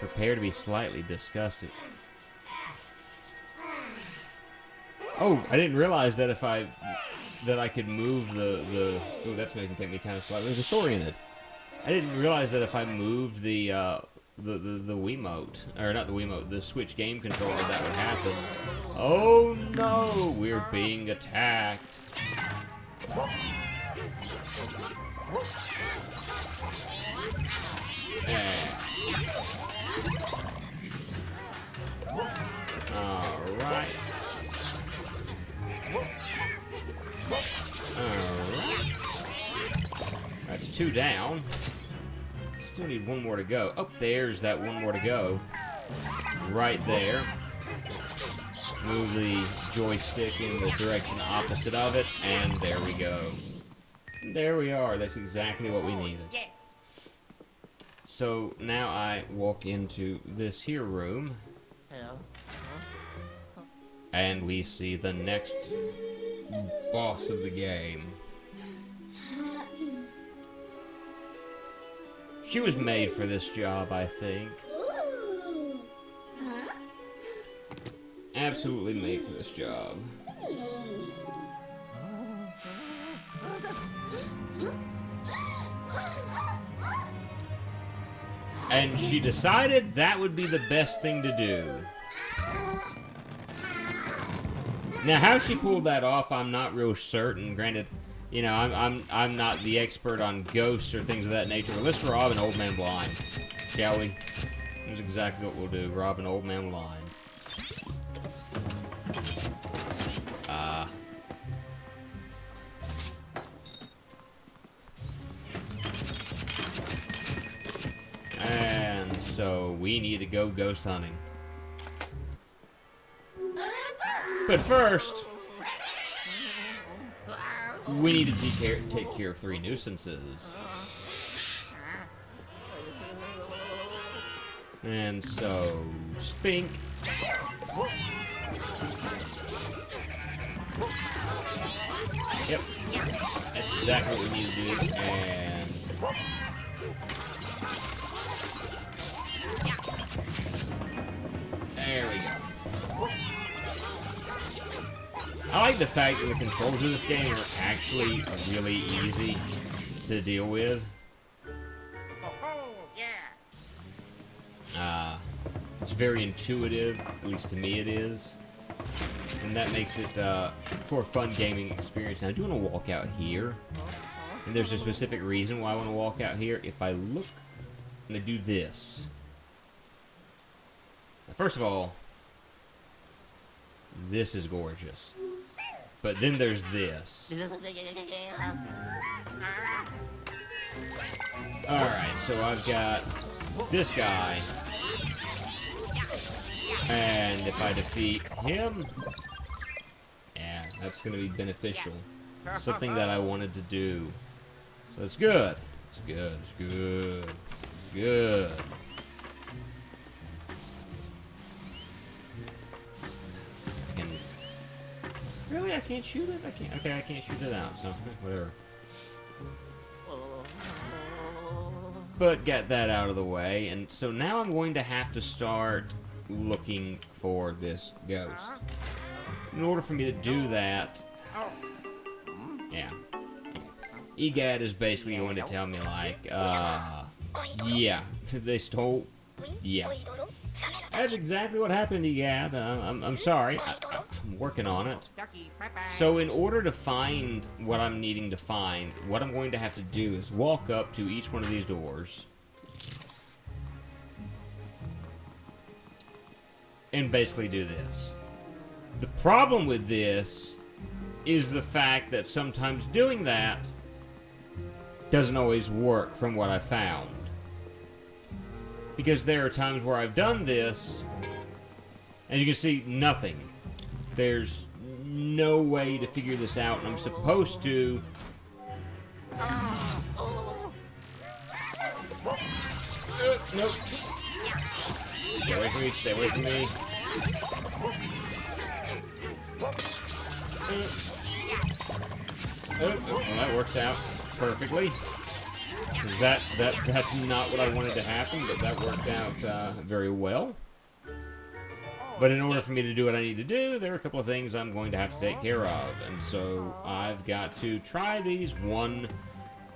Prepare to be slightly disgusted. Oh, I didn't realize that if I could move the oh, that's making me kind of slightly disoriented. I didn't realize that if I moved the Wiimote, or not the Wiimote, the Switch game controller, that would happen. Oh no, we're being attacked. Alright. Alright. That's 2 down. Still need 1 more to go. Oh, there's that 1 more to go. Right there. Move the joystick in the direction opposite of it, and there we go. There we are. That's exactly what we needed. Yes. So now I walk into this here room, Hello. and we see the next boss of the game. She was made for this job, I think. Absolutely made for this job. And she decided that would be the best thing to do. Now, how she pulled that off, I'm not real certain. Granted, you know, I'm not the expert on ghosts or things of that nature. But let's rob an old man blind, shall we? That's exactly what we'll do. Rob an old man blind. And so we need to go ghost hunting. But first, we need to take care of 3 nuisances. And so, Spink. Yep. That's exactly what we need to do. And... there we go. I like the fact that the controls of this game are actually really easy to deal with. It's very intuitive, at least to me it is. And that makes it for a fun gaming experience. Now, I do want to walk out here. And there's a specific reason why I want to walk out here. If I look and I do this. Now, first of all, this is gorgeous. But then there's this. Alright, so I've got this guy. And if I defeat him, yeah, that's going to be beneficial. Something that I wanted to do. So it's good. It's good. It's good. It's good. Really? I can't shoot it? I can't. Okay, I can't shoot it out, so whatever. But get that out of the way, and so now I'm going to have to start looking for this ghost. In order for me to do that, yeah. EGAD is basically going to tell me, like, yeah, they stole, yeah. That's exactly what happened, EGAD. I'm sorry. I'm working on it. Ducky, bye-bye. So in order to find what I'm needing to find, what I'm going to have to do is walk up to each one of these doors and basically do this. The problem with this is the fact that sometimes doing that doesn't always work from what I found. Because there are times where I've done this, and you can see nothing. There's no way to figure this out, and I'm supposed to... Nope. Stay away from me, stay away from me. Well, that works out perfectly. That's not what I wanted to happen, but that worked out very well. But in order for me to do what I need to do, there are a couple of things I'm going to have to take care of. And so I've got to try these one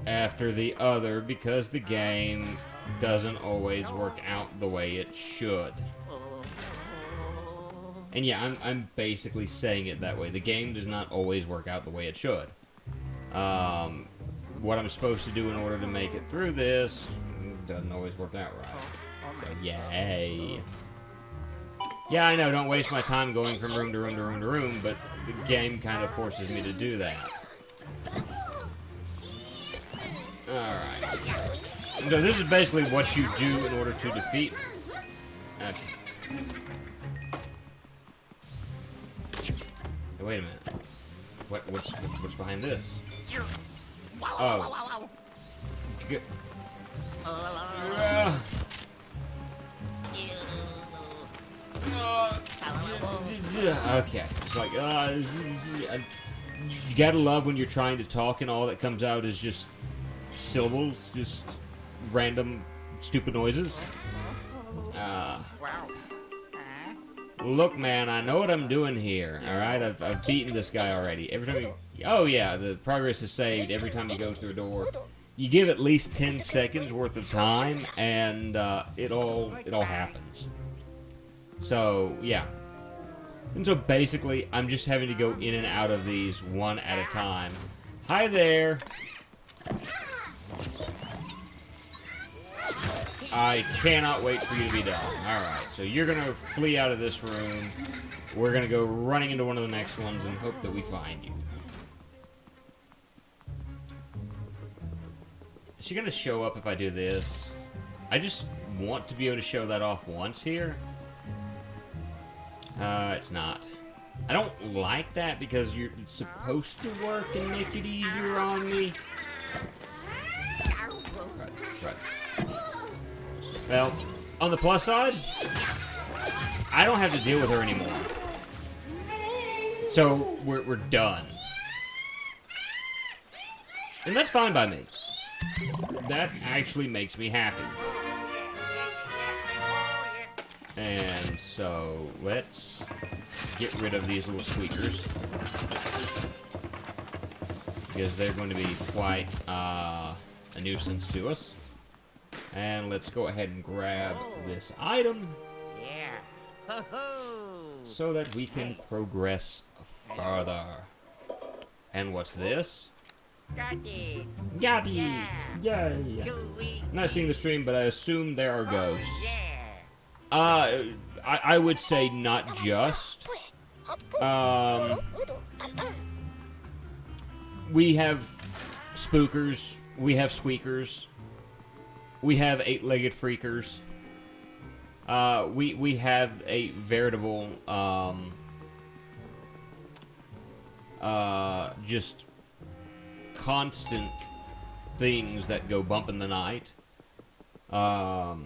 after the other because the game doesn't always work out the way it should. And yeah, I'm basically saying it that way. The game does not always work out the way it should. What I'm supposed to do in order to make it through this doesn't always work out right. So, yay. Yeah, I know, don't waste my time going from room to room to room to room, but the game kind of forces me to do that. Alright. So this is basically what you do in order to defeat... Okay. Hey, wait a minute. What's behind this? Oh. Good. Okay. It's like, you gotta love when you're trying to talk and all that comes out is just syllables, just random stupid noises. Look, man, I know what I'm doing here. All right, I've beaten this guy already. Every time oh yeah, the progress is saved every time you go through a door. You give at least 10 seconds worth of time, and it all happens. So yeah, and so basically, I'm just having to go in and out of these one at a time. Hi there. I cannot wait for you to be done. Alright, so you're going to flee out of this room. We're going to go running into one of the next ones and hope that we find you. Is she going to show up if I do this? I just want to be able to show that off once here. It's not. I don't like that because it's supposed to work and make it easier on me. Right. Well, on the plus side, I don't have to deal with her anymore. So, we're done. And that's fine by me. That actually makes me happy. And so, let's get rid of these little squeakers. Because they're going to be quite a nuisance to us. And let's go ahead and grab this item. Yeah. So that we can progress further. And what's this? Got it. Got it! Yeah. Yay! Luigi. I'm not seeing the stream, but I assume there are ghosts. Yeah. I would say not just. We have spookers. We have squeakers. We have eight-legged freakers. We have a veritable, just constant things that go bump in the night. Oh.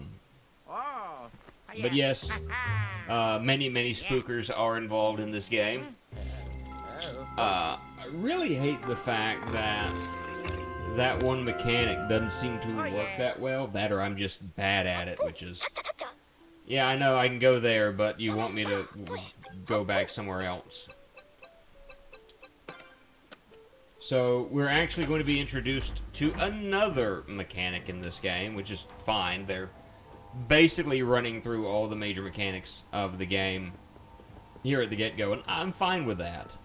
But yes, many spookers are involved in this game. I really hate the fact that that one mechanic doesn't seem to work that well. That or I'm just bad at it, which is... Yeah, I know I can go there, but you want me to go back somewhere else. So, we're actually going to be introduced to another mechanic in this game, which is fine. They're basically running through all the major mechanics of the game here at the get-go, and I'm fine with that.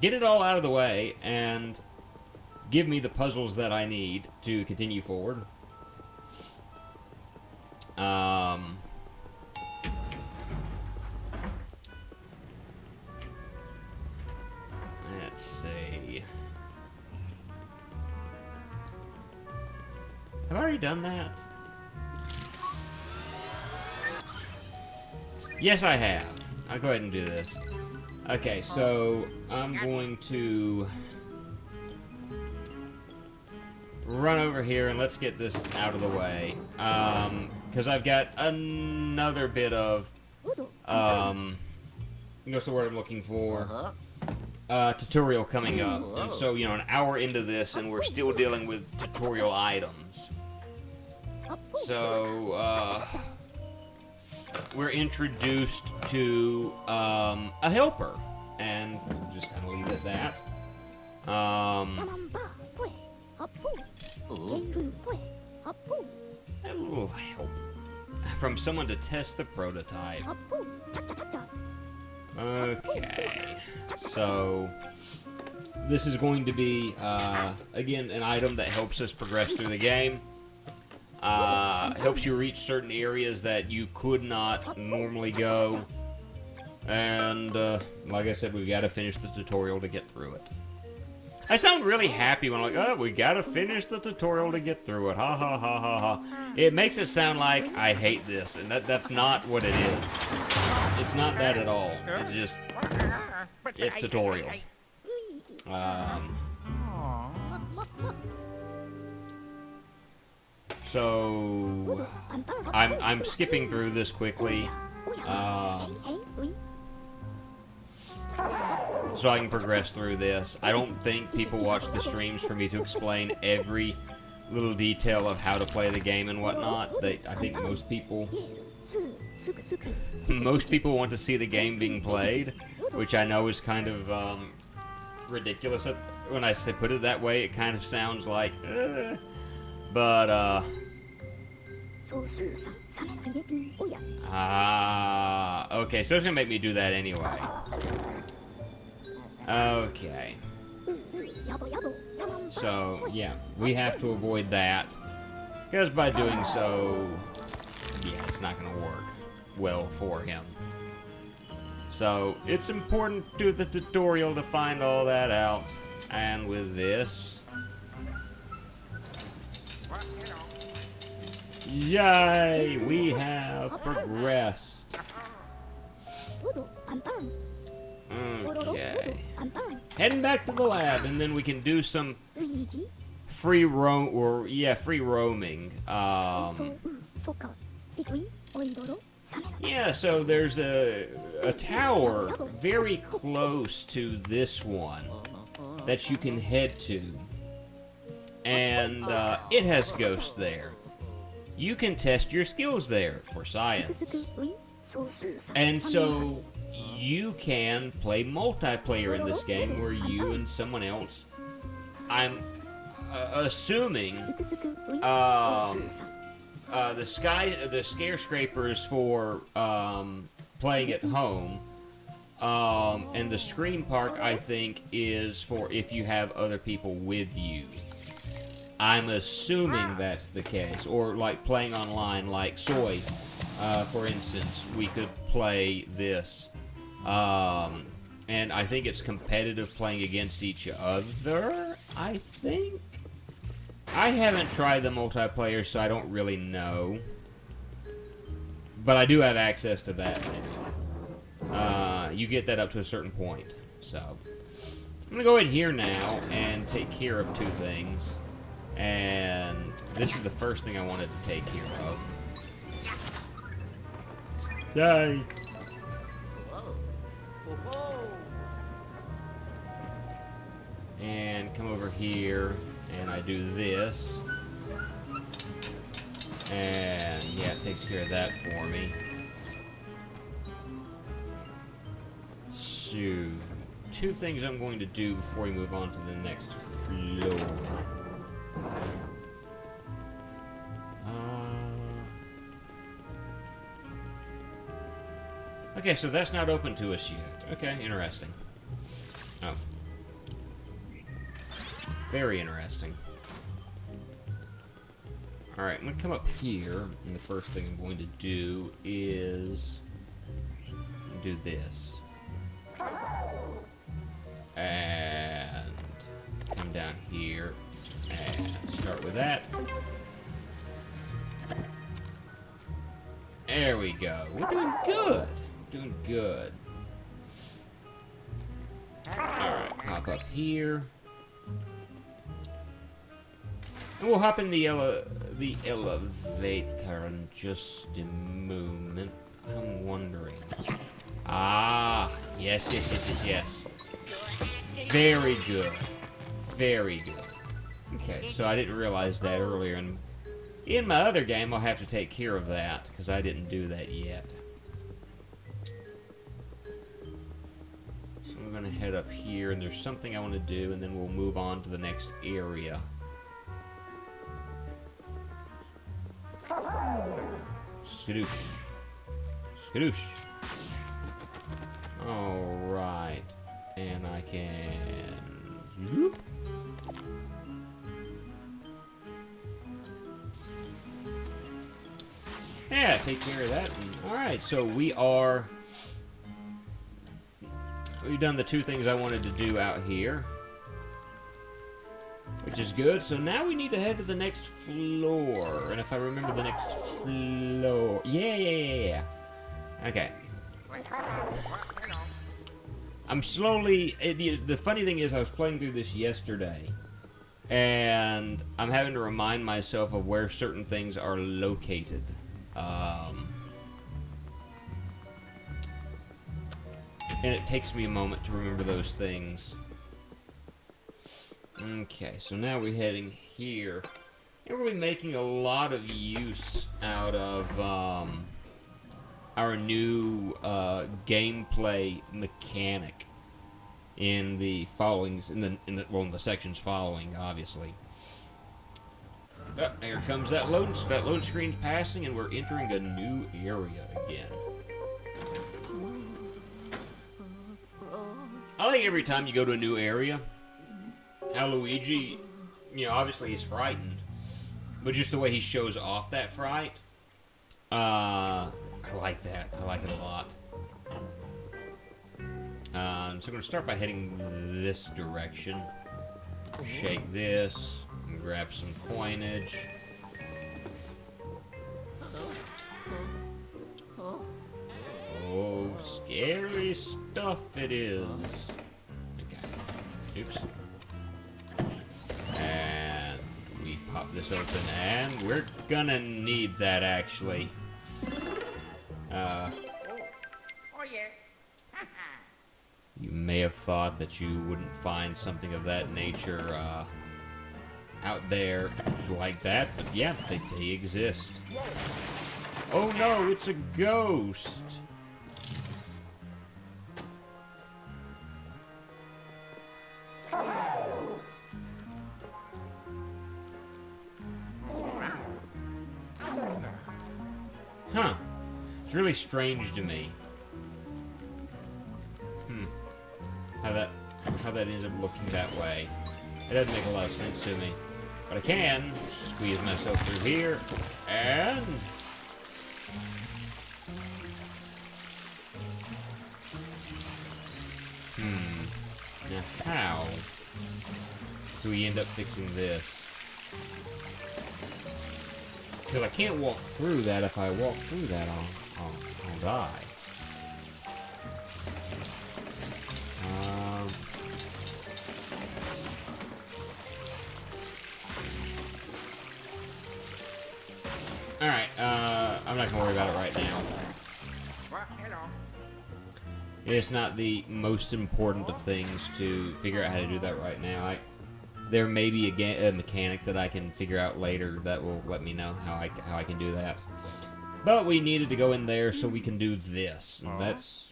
Get it all out of the way, and give me the puzzles that I need to continue forward. Let's see. Have I already done that? Yes, I have. I'll go ahead and do this. Okay, so I'm going to run over here and let's get this out of the way. Because I've got another bit of, what's the word I'm looking for? Tutorial coming up. And so, you know, an hour into this and we're still dealing with tutorial items. So, we're introduced to a helper, and we'll just kind of leave it at that. A little help from someone to test the prototype. Okay, so this is going to be again an item that helps us progress through the game. Helps you reach certain areas that you could not normally go. And, like I said, we've got to finish the tutorial to get through it. I sound really happy when I'm like, oh, we got to finish the tutorial to get through it. Ha ha ha ha ha. It makes it sound like I hate this, and that's not what it is. It's not that at all. It's just, it's tutorial. So I'm skipping through this quickly, so I can progress through this. I don't think people watch the streams for me to explain every little detail of how to play the game and whatnot. I think most people want to see the game being played, which I know is kind of ridiculous. When I say put it that way, it kind of sounds like, but okay, so it's gonna make me do that anyway. Okay. So, yeah, we have to avoid that. Because by doing so, yeah, it's not gonna work well for him. So, it's important to do the tutorial to find all that out. And with this... Yay! We have progressed. Okay. Heading back to the lab, and then we can do some free roaming. Yeah, so there's a tower very close to this one that you can head to. And it has ghosts there. You can test your skills there for science. And so you can play multiplayer in this game where you and someone else, I'm assuming, the skyscrapers for playing at home, and the screen park, I think, is for if you have other people with you. I'm assuming that's the case. Or like playing online, like Soy, for instance, we could play this. And I think it's competitive playing against each other, I think? I haven't tried the multiplayer, so I don't really know. But I do have access to that now. You get that up to a certain point. So, I'm going to go in here now and take care of two things. And this is the first thing I wanted to take care of. Yay! And come over here, and I do this. And yeah, it takes care of that for me. So, two things I'm going to do before we move on to the next floor. Okay, so that's not open to us yet. Okay, interesting. Oh. Very interesting. Alright, I'm going to come up here, and the first thing I'm going to do is do this. And come down here and start with that. There we go. We're doing good. Doing good. Alright, hop up here. And we'll hop in the elevator in just a moment. I'm wondering. Ah, yes. Very good. Very good. Okay, so I didn't realize that earlier. And in my other game, I'll have to take care of that, because I didn't do that yet. So I'm going to head up here, and there's something I want to do, and then we'll move on to the next area. Skadoosh. Skadoosh. Alright. And I can... Whoop. Yeah, take care of that. Alright, so we've done the two things I wanted to do out here, which is good. So now we need to head to the next floor. And if I remember the next floor... Yeah. Okay. I'm slowly... the funny thing is, I was playing through this yesterday, and I'm having to remind myself of where certain things are located. And it takes me a moment to remember those things. Okay, so now we're heading here. And we'll be making a lot of use out of our new gameplay mechanic in the followings, in the sections following, obviously. Oh, here comes that load screen's passing, and we're entering a new area again. I like every time you go to a new area, how Luigi, obviously he's frightened, but just the way he shows off that fright, I like that. I like it a lot. So I'm going to start by heading this direction. Shake this, and grab some coinage. Oh, scary stuff it is. Okay. Oops. And we pop this open, and we're gonna need that, actually. Oh yeah. You may have thought that you wouldn't find something of that nature, out there like that, but yeah, they exist. Oh no, it's a ghost! Huh. It's really strange to me. How that ends up looking that way. It doesn't make a lot of sense to me. But I can squeeze myself through here, and... Now how do we end up fixing this? Because I can't walk through that. If I walk through that, I'll die. Alright, I'm not gonna worry about it right now. It's not the most important of things to figure out how to do that right now. There may be a mechanic that I can figure out later that will let me know how I can do that. But we needed to go in there so we can do this. And that's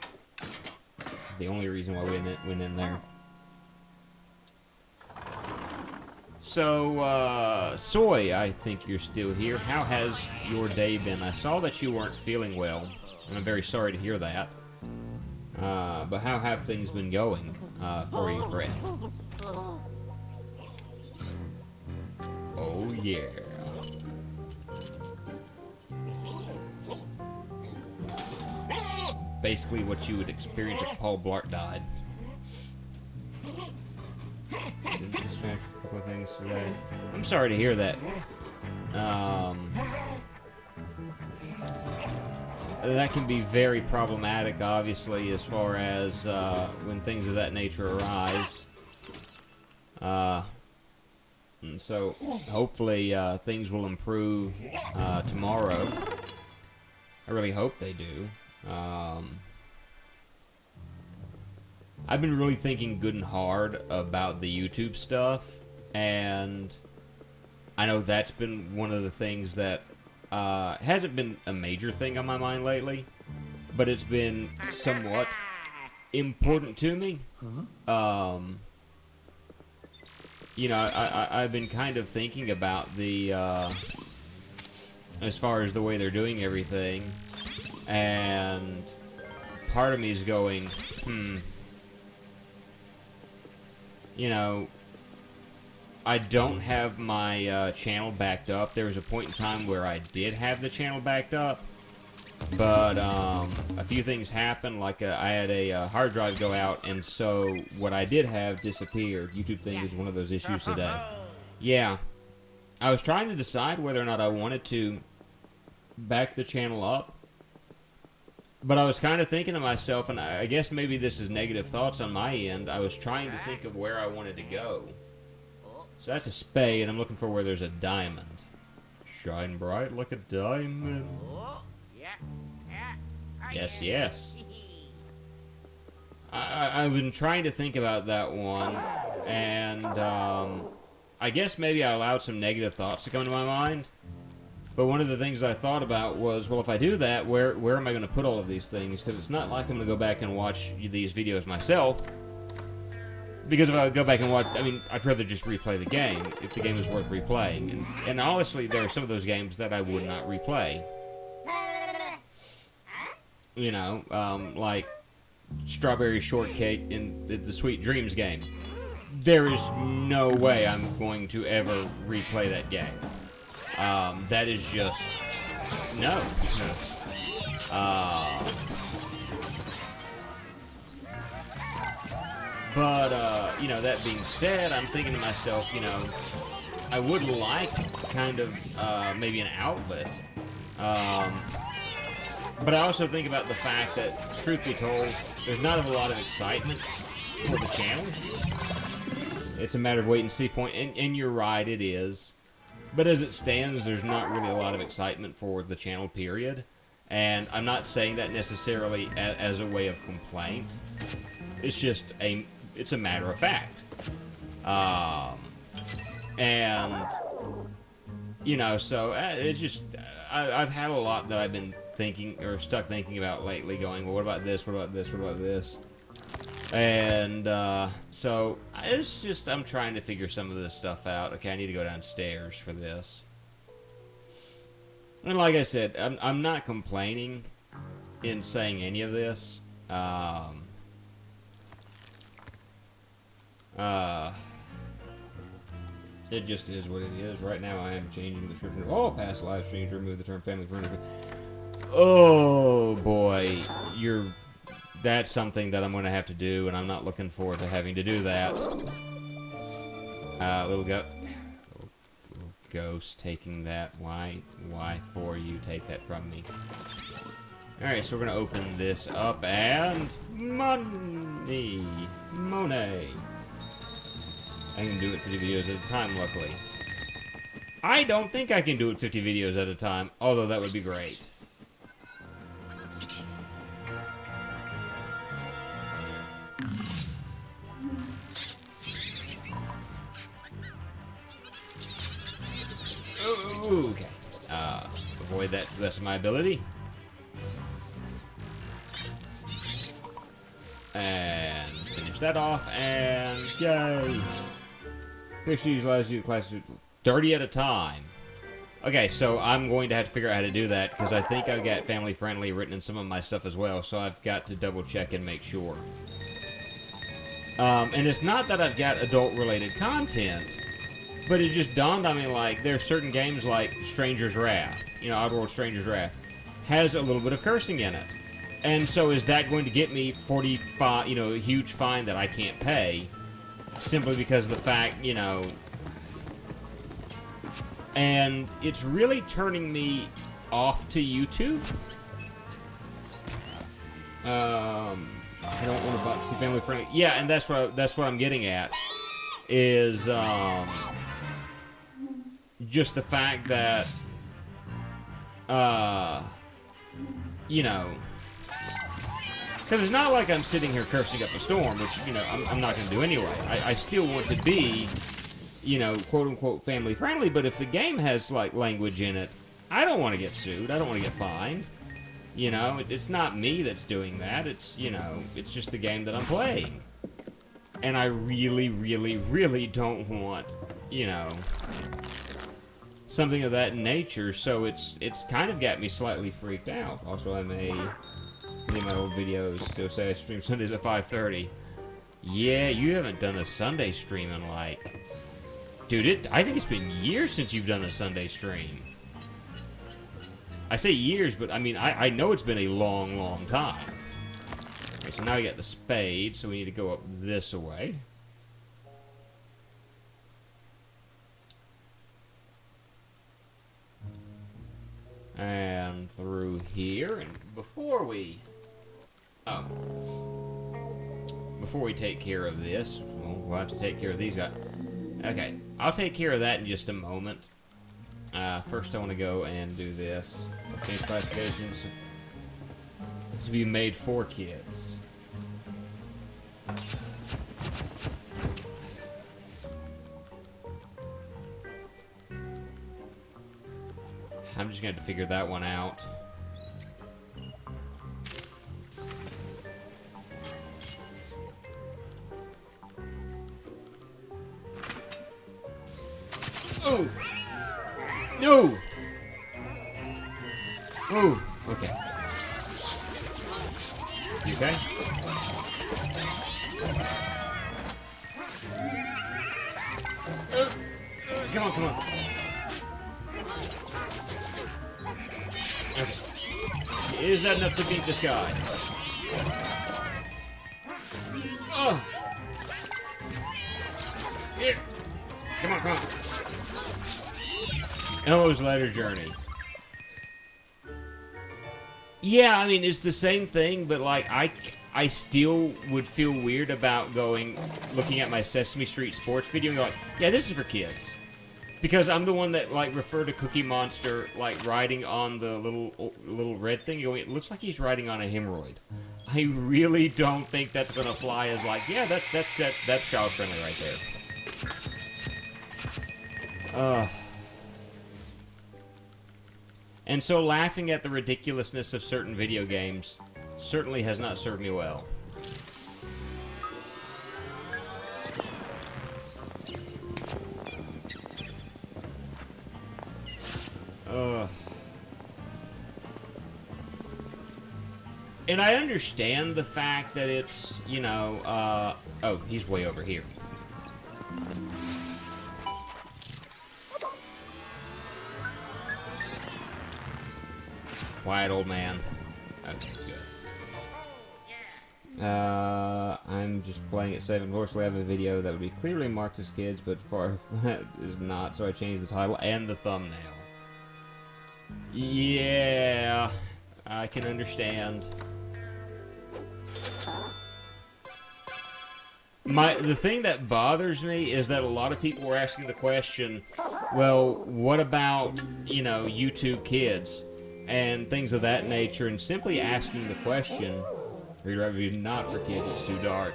the only reason why we went in there. So, Soy, I think you're still here. How has your day been? I saw that you weren't feeling well, and I'm very sorry to hear that. But how have things been going for you, Wren? Oh, yeah. Basically what you would experience if Paul Blart died. Did distract a couple of things today. I'm sorry to hear that. That can be very problematic, obviously, as far as when things of that nature arise. And so, hopefully, things will improve tomorrow. I really hope they do. I've been really thinking good and hard about the YouTube stuff, and I know that's been one of the things that hasn't been a major thing on my mind lately, but it's been somewhat important to me. You know, I've been kind of thinking about the, as far as the way they're doing everything, and part of me is going, you know, I don't have my channel backed up. There was a point in time where I did have the channel backed up, but a few things happened, like I had a hard drive go out, and so what I did have disappeared. YouTube thing is one of those issues today. Yeah, I was trying to decide whether or not I wanted to back the channel up, but I was kind of thinking to myself, and I guess maybe this is negative thoughts on my end, I was trying to think of where I wanted to go. So that's a spade, and I'm looking for where there's a diamond. Shine bright like a diamond. Yes, yes. I've been trying to think about that one, and I guess maybe I allowed some negative thoughts to come to my mind. But one of the things I thought about was, well, if I do that, where am I going to put all of these things? Because it's not like I'm going to go back and watch these videos myself. Because if I go back and watch, I mean, I'd rather just replay the game, if the game is worth replaying. And honestly, there are some of those games that I would not replay. You know, like Strawberry Shortcake in the Sweet Dreams game. There is no way I'm going to ever replay that game. That is just... no. But, you know, that being said, I'm thinking to myself, you know, I would like kind of, maybe an outlet. But I also think about the fact that, truth be told, there's not a lot of excitement for the channel. It's a matter of wait and see point, and you're right, it is. But as it stands, there's not really a lot of excitement for the channel, period. And I'm not saying that necessarily as a way of complaint. It's just it's a matter of fact. And, you know, so it's just, I've had a lot that I've been thinking, or stuck thinking about lately, going, well, what about this, what about this, what about this? And, so, it's just, I'm trying to figure some of this stuff out. Okay, I need to go downstairs for this. And like I said, I'm not complaining in saying any of this. It just is what it is. Right now I am changing the description of all past live streams to remove the term family furniture. Oh boy, that's something that I'm going to have to do, and I'm not looking forward to having to do that. Little ghost taking that. Why for you take that from me? Alright, so we're going to open this up, and money. I can do it 50 videos at a time, luckily. I don't think I can do it 50 videos at a time, although that would be great. Ooh, okay. Avoid that to the best of my ability. And finish that off, and yay! Fish these allows you to class 30 at a time. Okay, so I'm going to have to figure out how to do that, because I think I've got family friendly written in some of my stuff as well, so I've got to double check and make sure. And it's not that I've got adult-related content, but it just dawned on me, like, there's certain games like Stranger's Wrath, you know, Oddworld Stranger's Wrath, has a little bit of cursing in it. And so is that going to get me 45, you know, a huge fine that I can't pay, simply because of the fact, you know... And it's really turning me off to YouTube. I don't want to see family friendly. Yeah, and that's what I'm getting at, is just the fact that you know, because it's not like I'm sitting here cursing up a storm, which, you know, I'm not going to do anyway. I still want to be, you know, quote-unquote family friendly, but if the game has, like, language in it, I don't want to get sued. I don't want to get fined. You know, it's not me that's doing that. It's, you know, it's just the game that I'm playing. And I really, really, really don't want, you know, something of that nature, so it's kind of got me slightly freaked out. Also, I may, in my old videos, still say I stream Sundays at 5:30. Yeah, you haven't done a Sunday stream in, like... Dude, I think it's been years since you've done a Sunday stream. I say years, but I mean, I know it's been a long, long time. Okay, so now we got the spade, so we need to go up this way. And through here, and before we take care of this, we'll have to take care of these guys. Okay, I'll take care of that in just a moment. First I want to go and do this. Change classifications to be made for kids. I'm just going to have to figure that one out. Oh! No! Oh, okay. You okay? Come on, come on. Okay. Is that enough to beat this guy? Oh! Here! Come on, come on. Elmo's Ladder Journey. Yeah, I mean, it's the same thing, but, like, I still would feel weird about looking at my Sesame Street sports video and going, yeah, this is for kids. Because I'm the one that, like, referred to Cookie Monster, like, riding on the little red thing, going, it looks like he's riding on a hemorrhoid. I really don't think that's gonna fly as, like, yeah, that's child-friendly right there. And so laughing at the ridiculousness of certain video games certainly has not served me well. And I understand the fact that it's, you know, oh, he's way over here. Quiet, old man. Okay, good. I'm just playing it safe. Unfortunately, I have a video that would be clearly marked as kids, but far is not, so I changed the title and the thumbnail. Yeah, I can understand. The thing that bothers me is that a lot of people were asking the question, well, what about, you know, YouTube Kids and things of that nature, and simply asking the question, not for kids, it's too dark.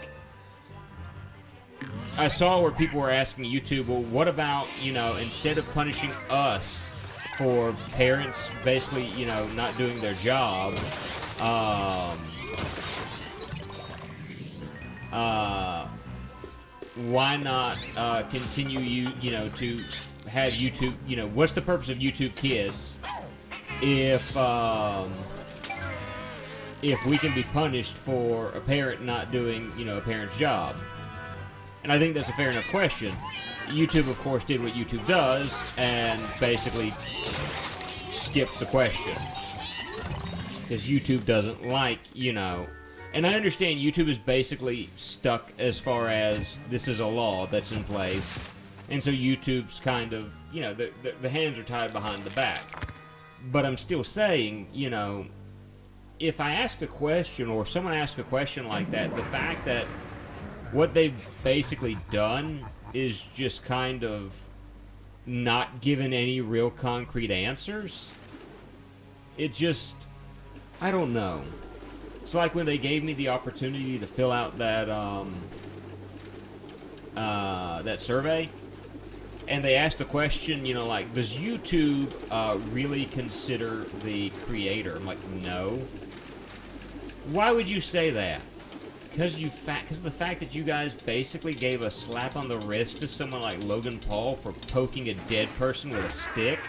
I saw where people were asking YouTube, well, what about, you know, instead of punishing us for parents basically, you know, not doing their job, why not continue to have YouTube, what's the purpose of YouTube Kids if we can be punished for a parent not doing, a parent's job? And I think that's a fair enough question. YouTube, of course, did what YouTube does and basically skipped the question. Because YouTube doesn't like, And I understand YouTube is basically stuck as far as this is a law that's in place. And so YouTube's kind of, the hands are tied behind the back. But I'm still saying, if I ask a question or someone asks a question like that, the fact that what they've basically done is just kind of not given any real concrete answers. It just, I don't know. It's like when they gave me the opportunity to fill out that that survey, and they asked the question, like, does YouTube really consider the creator? I'm like, no. Why would you say that? Because of the fact that you guys basically gave a slap on the wrist to someone like Logan Paul for poking a dead person with a stick?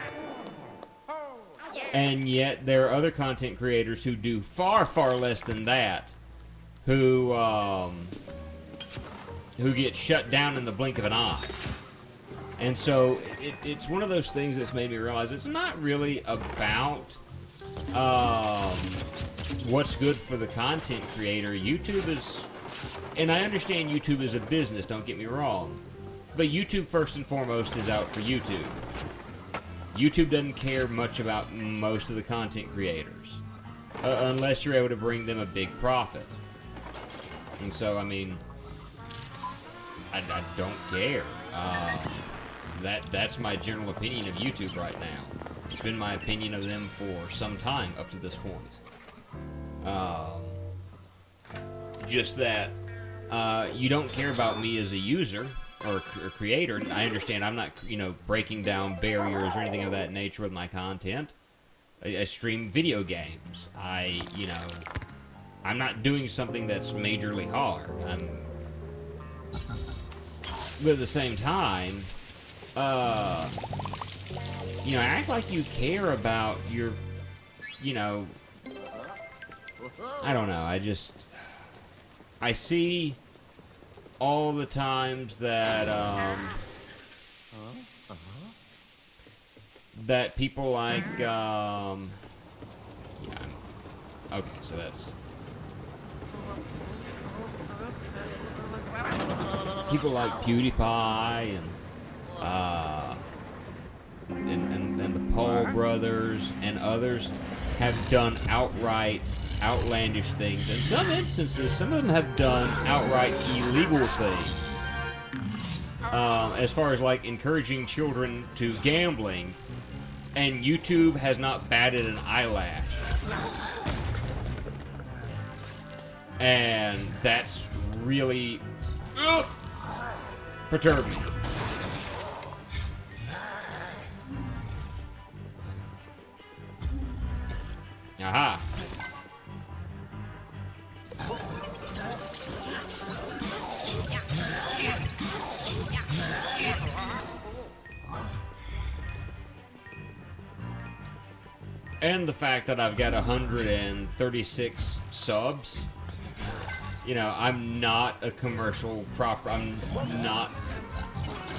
And yet there are other content creators who do far, far less than that, who get shut down in the blink of an eye. And so it's one of those things that's made me realize it's not really about what's good for the content creator. YouTube is, and I understand YouTube is a business, don't get me wrong, but YouTube first and foremost is out for YouTube. YouTube doesn't care much about most of the content creators, unless you're able to bring them a big profit. And so, I mean, I don't care. That's my general opinion of YouTube right now. It's been my opinion of them for some time up to this point. Just that you don't care about me as a user or creator. I understand I'm not, breaking down barriers or anything of that nature with my content. I stream video games. I'm not doing something that's majorly hard. But at the same time, act like you care about your, I don't know, I see all the times that, that people like, okay, so that's, people like PewDiePie and the Paul brothers and others have done outright outlandish things. In some instances, some of them have done outright illegal things. As far as like encouraging children to gambling, and YouTube has not batted an eyelash. And that's really perturbed me. Aha. And the fact that I've got 136 subs. I'm not a commercial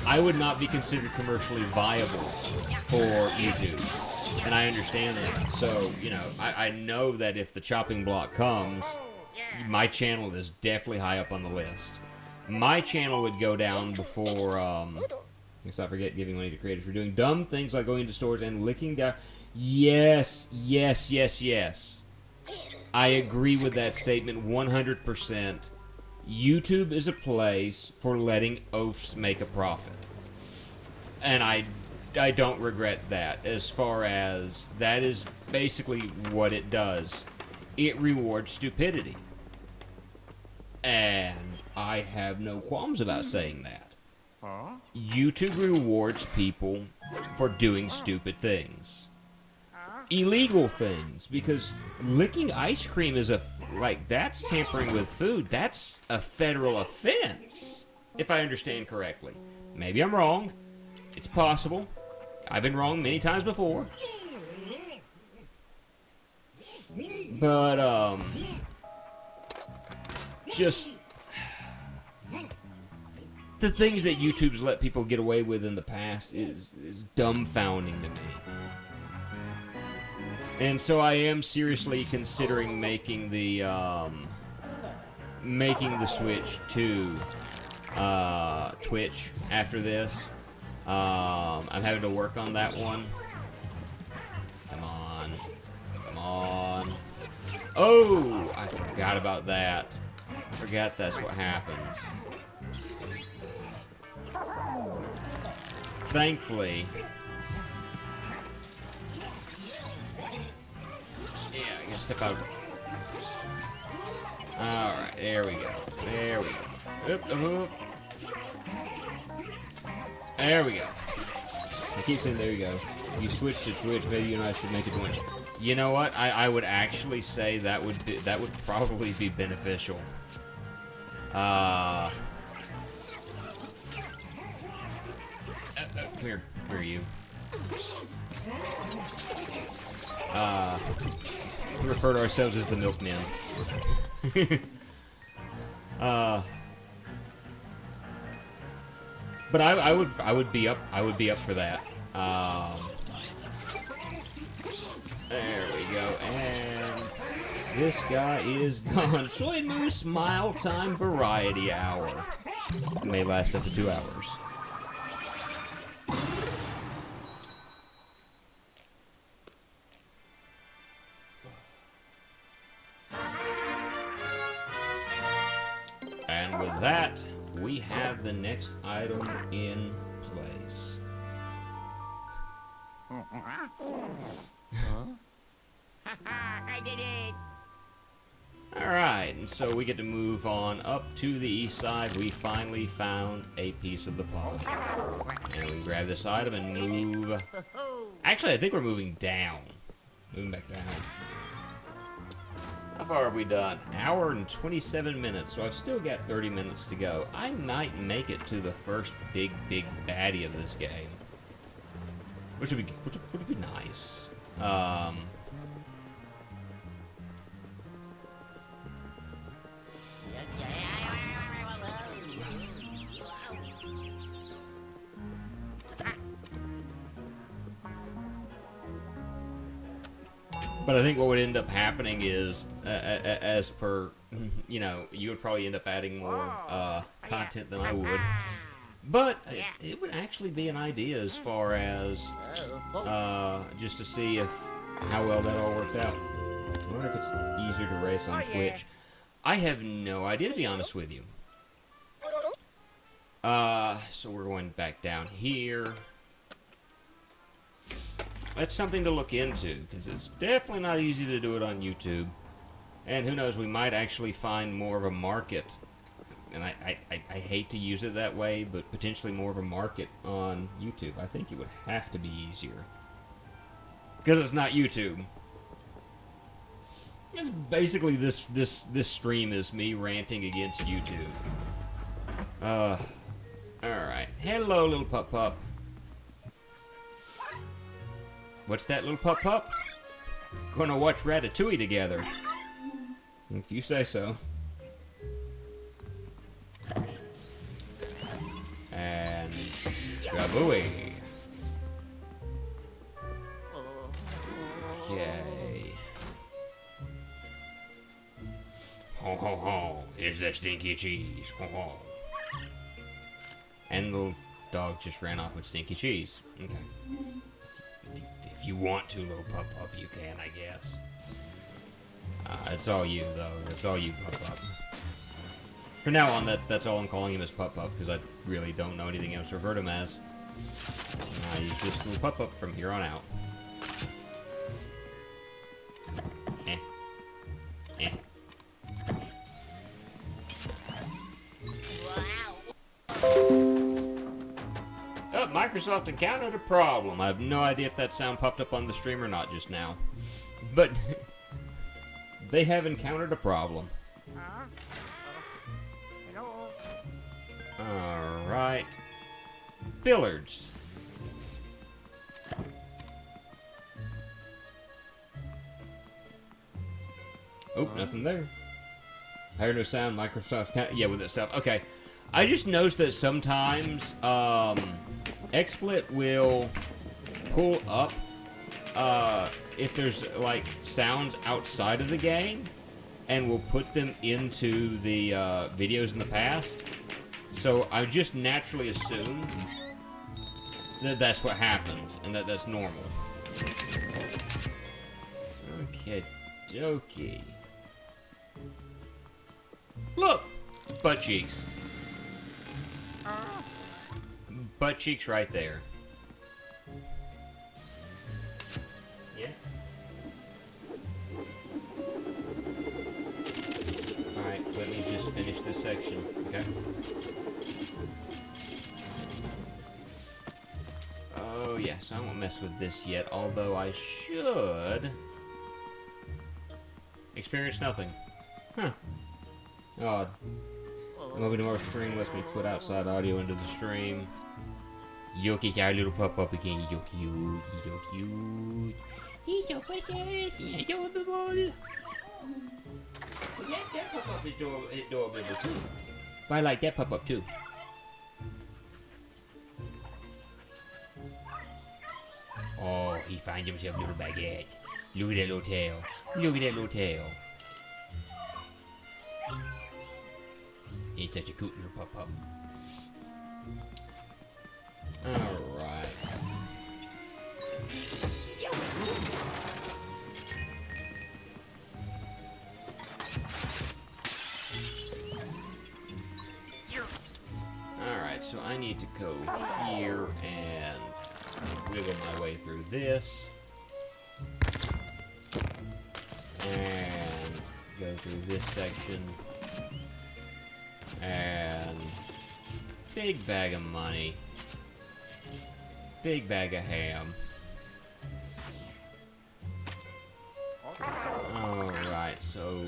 I would not be considered commercially viable for YouTube. And I understand that. So, I know that if the chopping block comes, my channel is definitely high up on the list. My channel would go down before, let's not forget giving money to creators for doing dumb things like going into stores and licking down. Yes, yes, yes, yes. I agree with that statement 100%. YouTube is a place for letting oafs make a profit. And I don't regret that, as far as that is basically what it does. It rewards stupidity. And I have no qualms about saying that. YouTube rewards people for doing stupid things. Illegal things, because licking ice cream is that's tampering with food. That's a federal offense. if I understand correctly. Maybe I'm wrong. It's possible. I've been wrong many times before. But, just the things that YouTube's let people get away with in the past is dumbfounding to me. And so I am seriously considering making the switch to Twitch after this. I'm having to work on that one. Come on. Come on. Oh! I forgot about that. I forgot that's what happens. Thankfully. Yeah, I gotta step out. Alright, there we go. There we go. Oop, oop. There we go. I keep saying there you go. You switch to Twitch, maybe you and I should make a joint. You know what? I would actually say that would probably be beneficial. Come here. Where are you? We refer to ourselves as the milkmen. But I would be up for that. There we go, and this guy is gone. Soy Moose Smile Time Variety Hour. It may last up to 2 hours. And with that, we have the next item in place. I did it! Alright, and so we get to move on up to the east side. We finally found a piece of the puzzle. And we can grab this item and move... Actually, I think we're moving down. Moving back down. How far have we done? Hour and 27 minutes, so I've still got 30 minutes to go. I might make it to the first big baddie of this game. Which would be nice. But I think what would end up happening is, as per, you know, you would probably end up adding more content than I would. But it would actually be an idea as far as just to see how well that all worked out. I wonder if it's easier to race on Twitch. I have no idea, to be honest with you. So we're going back down here. That's something to look into, because it's definitely not easy to do it on YouTube. And who knows, we might actually find more of a market. And I hate to use it that way, but potentially more of a market on YouTube. I think it would have to be easier. Because it's not YouTube. It's basically this stream is me ranting against YouTube. Alright. Hello, little pup. What's that, little pup? Gonna watch Ratatouille together. If you say so. And Shabooey. Okay. Ho ho ho, here's the stinky cheese. Ho ho. And the little dog just ran off with stinky cheese. Okay. If you want to, little pup, you can, I guess. It's all you, though. It's all you, pup. For now on, that's all I'm calling him is pup, because I really don't know anything else to refer to him as. He's just little pup from here on out. Oh, Microsoft encountered a problem. I have no idea if that sound popped up on the stream or not just now. But they have encountered a problem. Alright. Billiards. Oh, nothing there. I heard no sound. Microsoft can't. Yeah, with that stuff. Okay. I just noticed that sometimes XSplit will pull up if there's like sounds outside of the game, and will put them into the videos in the past. So I just naturally assumed that that's what happens and that that's normal. Okay, dokie. Look! Butt cheeks. Butt cheeks right there. Yeah. Alright, let me just finish this section, okay? Oh yeah, so I won't mess with this yet, although I should... Experience nothing. Huh. Odd. Moving to our stream lets me put outside audio into the stream. Yoki, our little pup again. He's so cute. He's so cute. He's so precious. He's adorable. That pup is adorable too. But I like that pup too. Oh, he finds himself a little baguette. Look at that little tail. Look at that little tail. He's such a cute little pup. Alright. Alright, so I need to go here and wiggle my way through this. And go through this section. And big bag of money. Big bag of ham. Alright, so...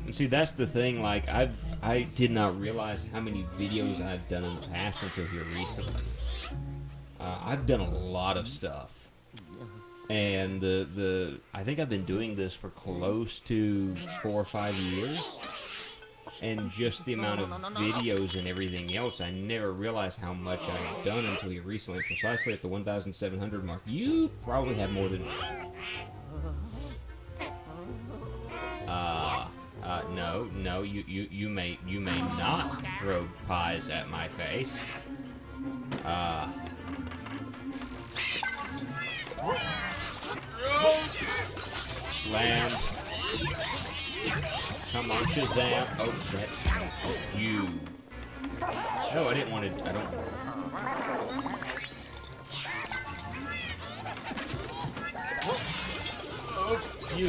And see, that's the thing, like, I did not realize how many videos I've done in the past until here recently. I've done a lot of stuff. And I think I've been doing this for close to 4 or 5 years. And just the amount of videos and everything else, I never realized how much I've done until here recently. Precisely at the 1,700 mark. You probably have more than... No, you may not throw pies at my face. Slam. Come on, Shazam. Oh, that's you. No, I didn't want to. I don't. Oh, you.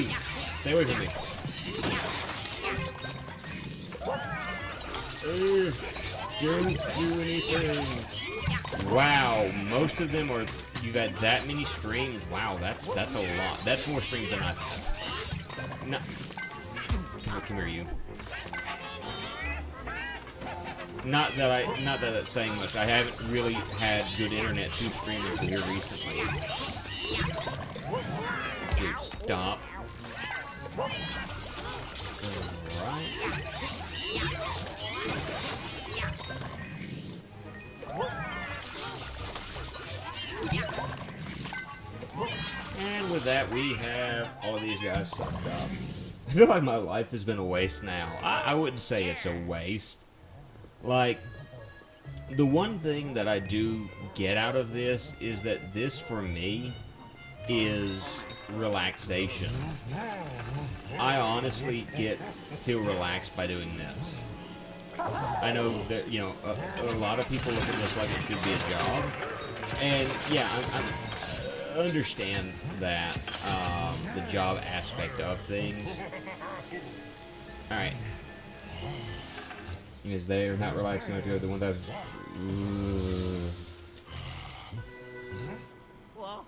Stay away from me. Don't do anything. Wow, most of them are. You got that many streams. Wow, that's a lot. That's more streams than I've had. No. Come here, you. Not that that's saying much. I haven't really had good internet to stream until here recently. Dude, stop. Alright. And with that, we have all of these guys sucked up. I feel like my life has been a waste now. I wouldn't say it's a waste. Like, the one thing that I do get out of this is that this, for me, is relaxation. I honestly feel relaxed by doing this. I know that, you know, a lot of people look at this like it should be a job. And, yeah, I understand that, the job aspect of things. Alright. Is there not relaxing to go to the 1,000?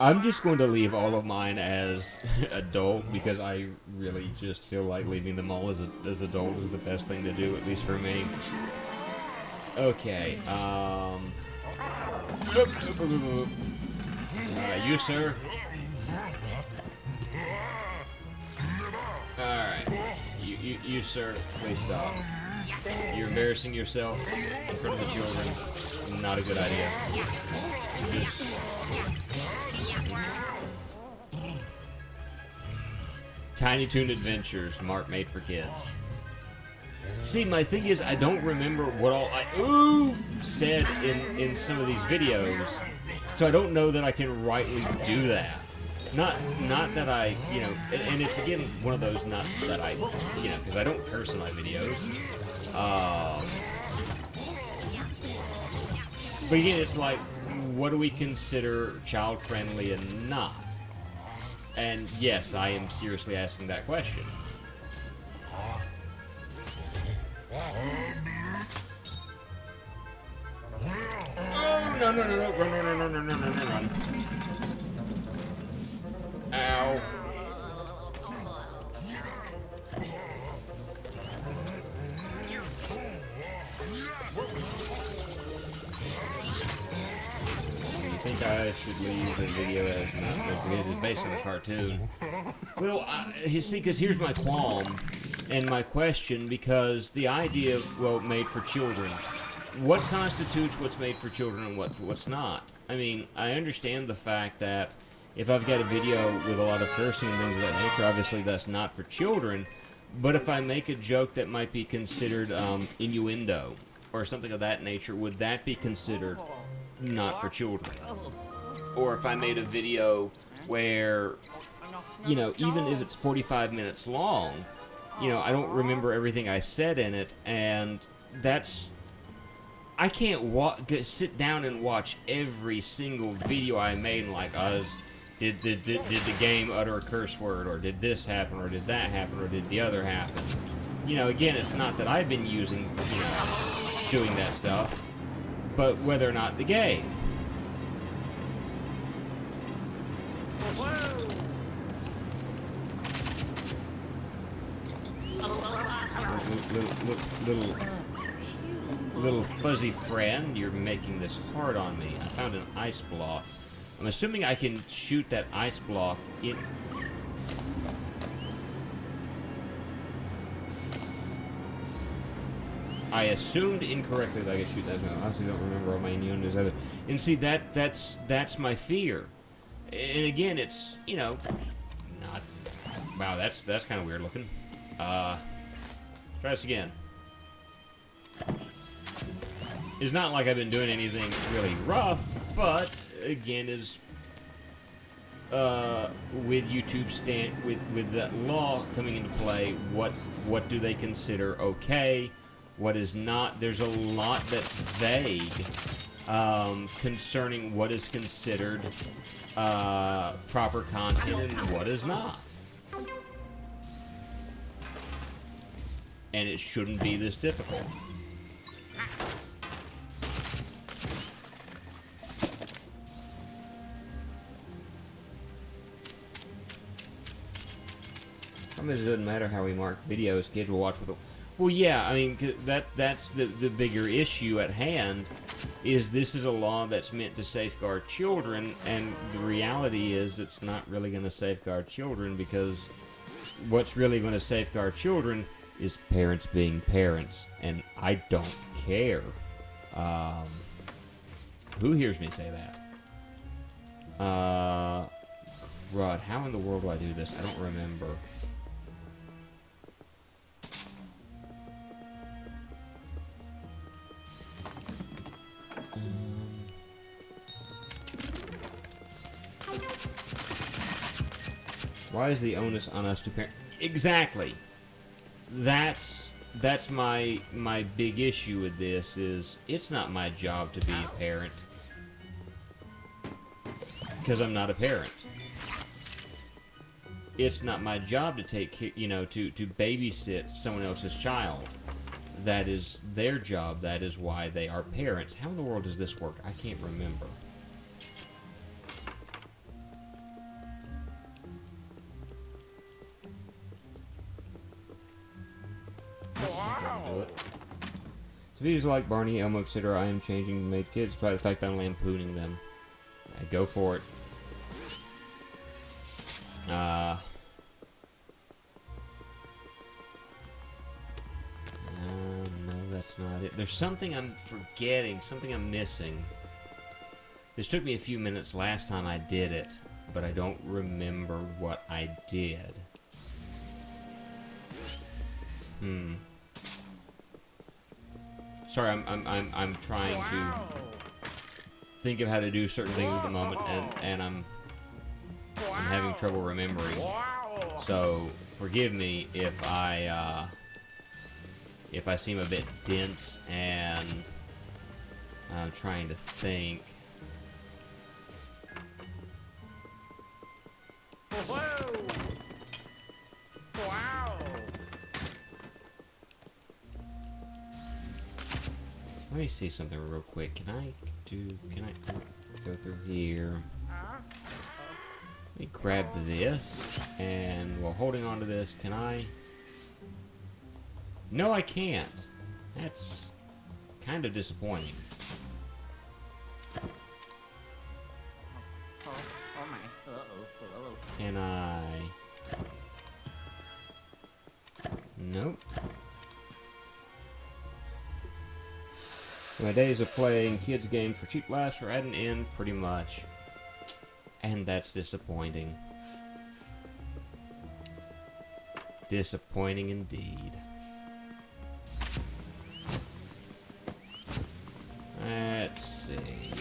I'm just going to leave all of mine as adult because I really just feel like leaving them all as adult is the best thing to do, at least for me. Okay, you, sir. Alright. You, sir, please stop. You're embarrassing yourself in front of the children. Not a good idea. Just... Tiny Toon Adventures, Mark made for kids. See, my thing is, I don't remember what all I said in some of these videos, so I don't know that I can rightly do that. Not that I, you know, and it's again one of those not that I, you know, because I don't curse in my videos. But again, it's like, what do we consider child-friendly and not? And yes, I am seriously asking that question. Oh, no, run. Ow. I think I should leave the video as not because it's based on a cartoon. Well, you see, because here's my qualm and my question, because the idea of, well, made for children. What constitutes what's made for children and what's not? I mean, I understand the fact that if I've got a video with a lot of cursing and things of that nature, obviously that's not for children. But if I make a joke that might be considered innuendo or something of that nature, would that be considered not for children? Or if I made a video where, you know, even if it's 45 minutes long, you know, I don't remember everything I said in it, and that's... I can't sit down and watch every single video I made and like, did the game utter a curse word, or did this happen, or did that happen, or did the other happen? You know, again, it's not that I've been using, you know, doing that stuff, but whether or not the game. Little fuzzy friend, you're making this hard on me. I found an ice block. I'm assuming I can shoot that ice block in... I assumed incorrectly that I could shoot that. I honestly don't remember all my innuendos either. And see, that's my fear. And again, it's, you know, not... Wow, that's kind of weird looking. Try this again. It's not like I've been doing anything really rough, but again, is with YouTube with that law coming into play, what do they consider okay? What is not? There's a lot that's vague concerning what is considered proper content and what is not. And it shouldn't be this difficult. It doesn't matter how we mark videos, kids will watch with them. Well, yeah, I mean, that's the bigger issue at hand, is this is a law that's meant to safeguard children, and the reality is it's not really going to safeguard children, because what's really going to safeguard children is parents being parents, and I don't care. Who hears me say that? Rod, how in the world do I do this? I don't remember. Why is the onus on us to parent? Exactly. That's my big issue with this, is it's not my job to be a parent, because I'm not a parent. It's not my job to take care, you know, to babysit someone else's child. That is their job. That is why they are parents. How in the world does this work? I can't remember. To videos like Barney, Elmo, etc., I am changing made kids by the fact that I'm lampooning them. Go for it. No, that's not it. There's something I'm forgetting, something I'm missing. This took me a few minutes last time I did it, but I don't remember what I did. Sorry, I'm trying to think of how to do certain things at the moment, and I'm having trouble remembering. So forgive me if I seem a bit dense and I'm trying to think. Let me see something real quick. Can I go through here? Let me grab this, and while holding on to this, can I? No, I can't. That's kind of disappointing. Oh my. Uh-oh. Can I? Nope. My days of playing kids games for cheap laughs are at an end, pretty much. And that's disappointing. Disappointing indeed. Let's see.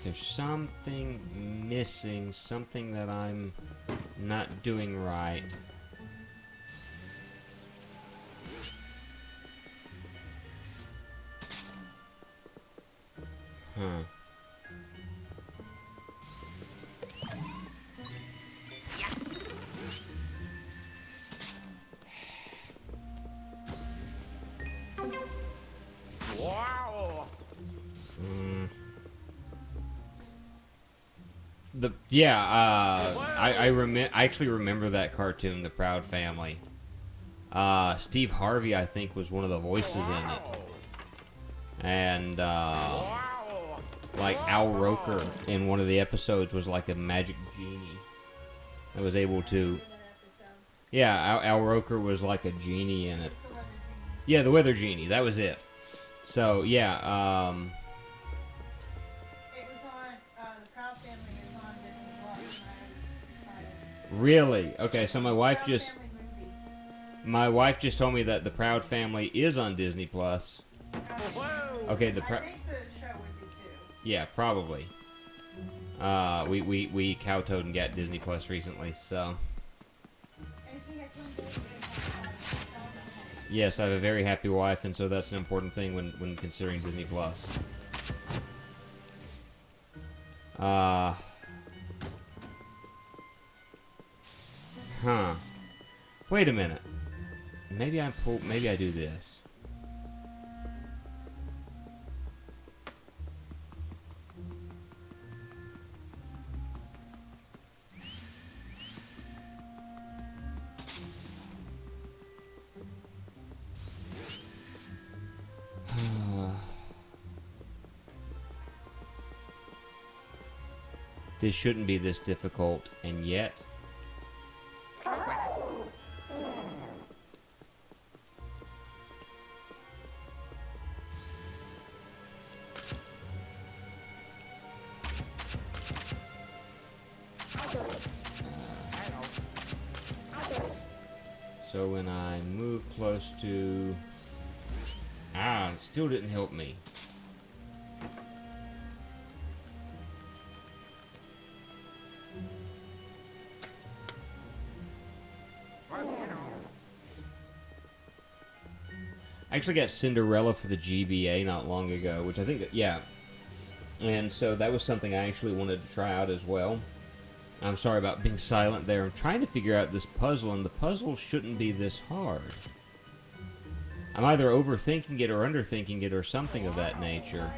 There's something missing, something that I'm not doing right. Huh. Wow. I actually remember that cartoon, The Proud Family. Steve Harvey, I think, was one of the voices in it. And, like, Al Roker in one of the episodes was like a magic genie that was able to... Yeah, Al Roker was like a genie in it. Yeah, the Weather Genie, that was it. So, yeah, It was on, the Proud Family is on Disney Plus, and I really? Okay, so my wife Proud just... Family movie. My wife just told me that The Proud Family is on Disney Plus. Okay, I think the show would be too. Yeah, probably. We kowtowed and got Disney Plus recently, so... And if he had come to Yes, I have a very happy wife, and so that's an important thing when considering Disney Plus. Huh. Wait a minute. Maybe I do this. This shouldn't be this difficult, and yet... So when I move close to... it still didn't help me. I actually got Cinderella for the GBA not long ago, which I think, yeah. And so that was something I actually wanted to try out as well. I'm sorry about being silent there. I'm trying to figure out this puzzle, and the puzzle shouldn't be this hard. I'm either overthinking it or underthinking it or something of that nature.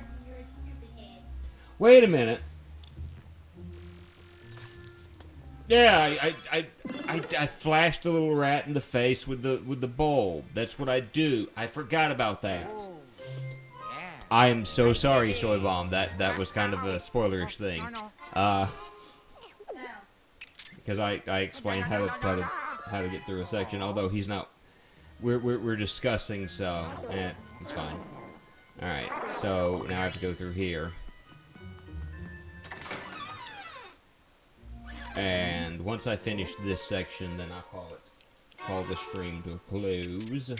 Wait a minute. Yeah, I flashed the little rat in the face with the bulb. That's what I do. I forgot about that. I am so sorry, Soy Bomb. That was kind of a spoilerish thing. Because I explained how to get through a section. Although he's not. We're discussing, so it's fine. All right. So now I have to go through here. And once I finish this section, then I'll call the stream to a close.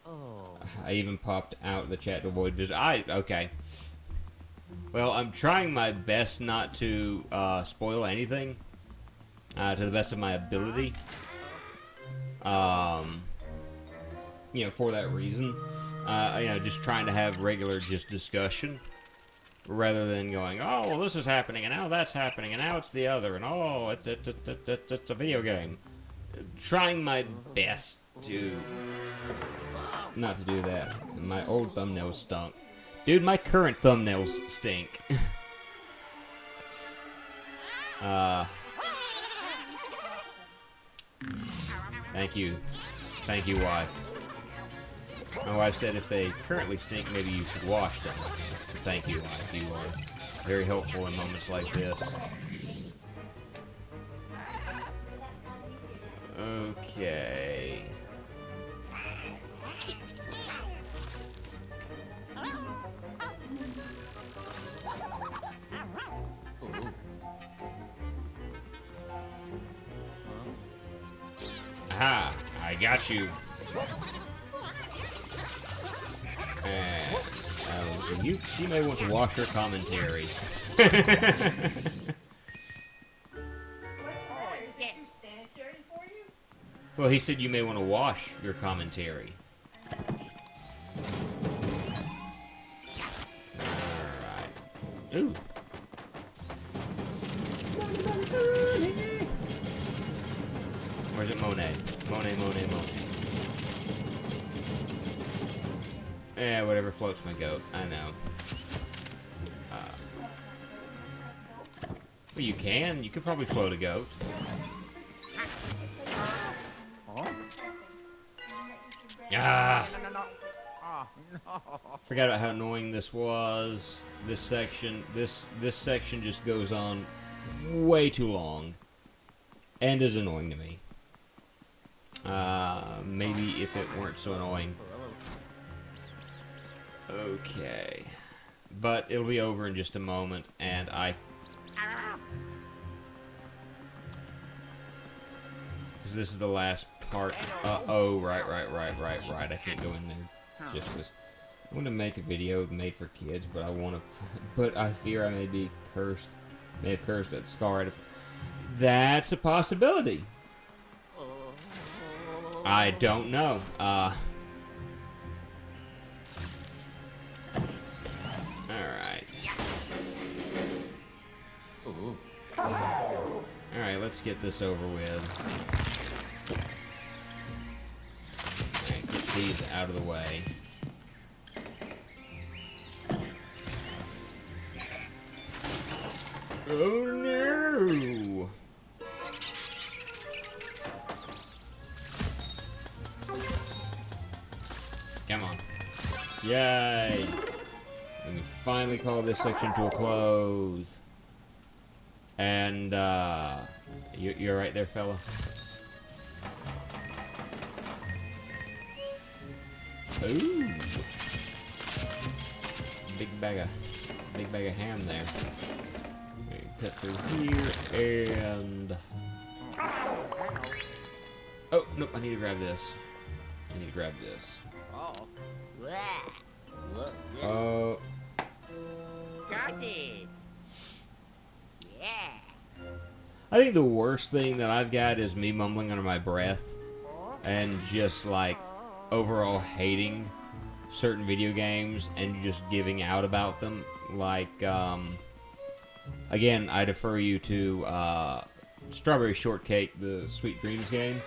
Oh. I even popped out the chat to avoid visit. Okay. Well, I'm trying my best not to spoil anything to the best of my ability. You know, for that reason, you know, just trying to have regular discussion. Rather than going, oh, well, this is happening, and now that's happening, and now it's the other, and oh, it's a video game. Trying my best to not to do that. My old thumbnails stunk. Dude, my current thumbnails stink. Thank you. Thank you, wife. My wife said if they currently stink, maybe you should wash them. Thank you, wife. You are very helpful in moments like this. Okay. Aha! I got you. She may want to wash her commentary. What's the matter? Is it too sanitary for you? Well, he said you may want to wash your commentary. Alright. Ooh. Where's it, Monet? Monet. Eh, whatever floats my goat. I know. Well, you can. You could probably float a goat. Ah! Oh, no. Forgot about how annoying this was. This section just goes on way too long. And is annoying to me. Maybe if it weren't so annoying. Okay. But it'll be over in just a moment, and because this is the last part. Oh, right. I can't go in there. Just because I want to make a video made for kids, but but I fear I may be cursed. May have cursed that scarred. That's a possibility. I don't know. Alright, let's get this over with. Alright, get these out of the way. Oh no! Come on. Yay! We can finally call this section to a close. And, you're right there, fella? Ooh! Big bag of ham there. Cut through here, and... Oh, nope, I need to grab this. Oh. Oh. Got it. Yeah. I think the worst thing that I've got is me mumbling under my breath and just like overall hating certain video games and just giving out about them. Like, again, I defer you to Strawberry Shortcake, the Sweet Dreams game.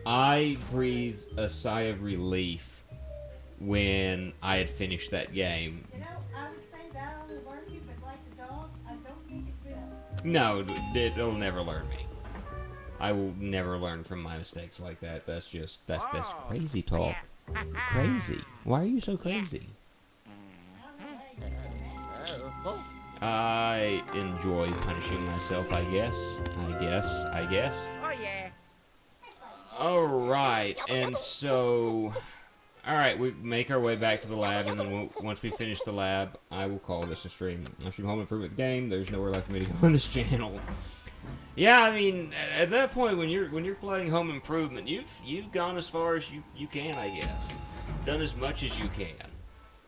I breathed a sigh of relief when I had finished that game. You know, I would say that I only learned you, but like a dog, I don't think it No, it'll never learn me. I will never learn from my mistakes like that. That's crazy talk. Crazy. Why are you so crazy? I enjoy punishing myself, I guess. I guess. Oh, yeah. Alright, and so... Alright, we make our way back to the lab, and then once we finish the lab, I will call this a stream. I stream Home Improvement game, there's nowhere left for me to go on this channel. Yeah, I mean, at that point, when you're playing Home Improvement, you've gone as far as you can, I guess. Done as much as you can.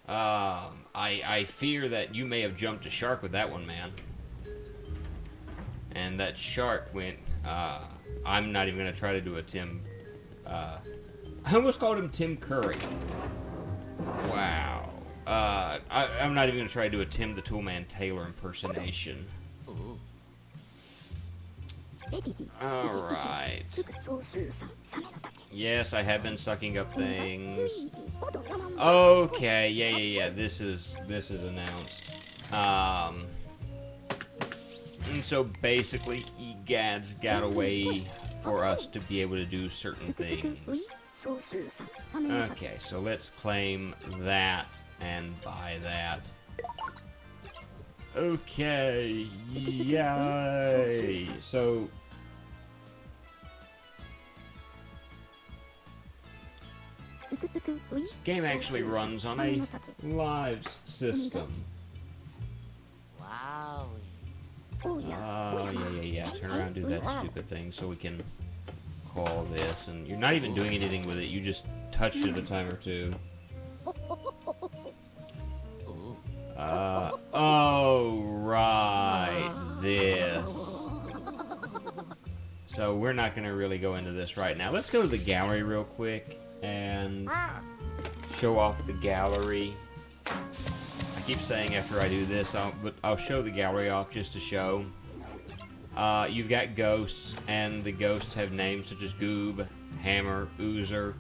I fear that you may have jumped a shark with that one, man. And that shark went, I'm not even going to try to do a Tim, I almost called him Tim Curry. Wow. I'm not even going to try to do a Tim the Toolman Taylor impersonation. Alright. Yes, I have been sucking up things. Okay, yeah. This is announced. And so basically, EGAD's got a way for us to be able to do certain things. Okay, so let's claim that and buy that. Okay, yay! So... this game actually runs on a live system. Wow. Oh, yeah. Turn around and do that stupid thing so we can call this. And you're not even doing anything with it, you just touched it a time or two. Oh, right. This. So we're not going to really go into this right now. Let's go to the gallery real quick and show off the gallery. I keep saying after I do this, but I'll show the gallery off just to show. You've got ghosts, and the ghosts have names such as Goob, Hammer, Oozer,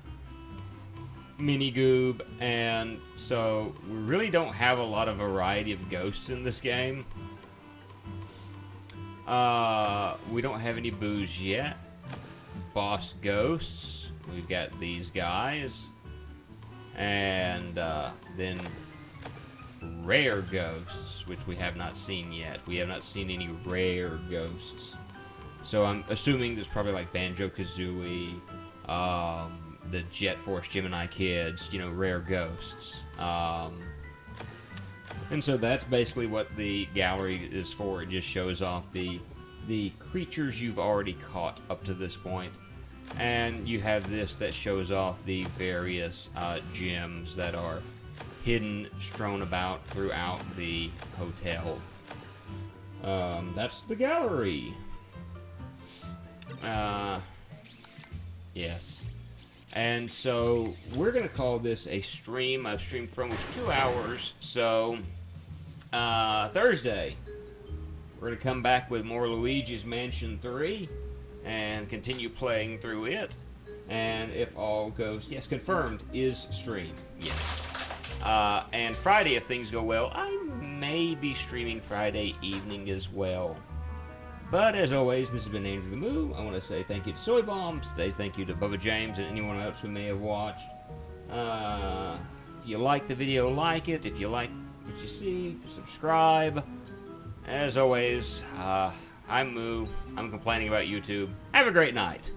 Mini Goob, and so we really don't have a lot of variety of ghosts in this game. We don't have any boos yet. Boss ghosts, we've got these guys, and then rare ghosts, which we have not seen yet. We have not seen any rare ghosts. So I'm assuming there's probably like Banjo-Kazooie, the Jet Force Gemini Kids, you know, rare ghosts. And so that's basically what the gallery is for. It just shows off the creatures you've already caught up to this point. And you have this that shows off the various gems that are hidden, strewn about throughout the hotel. That's the gallery. Yes. And so we're going to call this a stream. I've streamed for almost 2 hours. So Thursday, we're going to come back with more Luigi's Mansion 3 and continue playing through it. And if all goes, yes, confirmed, is stream. Yes. And Friday, if things go well, I may be streaming Friday evening as well. But as always, this has been Andrew the Moo. I want to say thank you to Soy Bomb, say thank you to Bubba James and anyone else who may have watched. If you like the video, like it. If you like what you see, subscribe. As always, I'm Moo. I'm complaining about YouTube. Have a great night.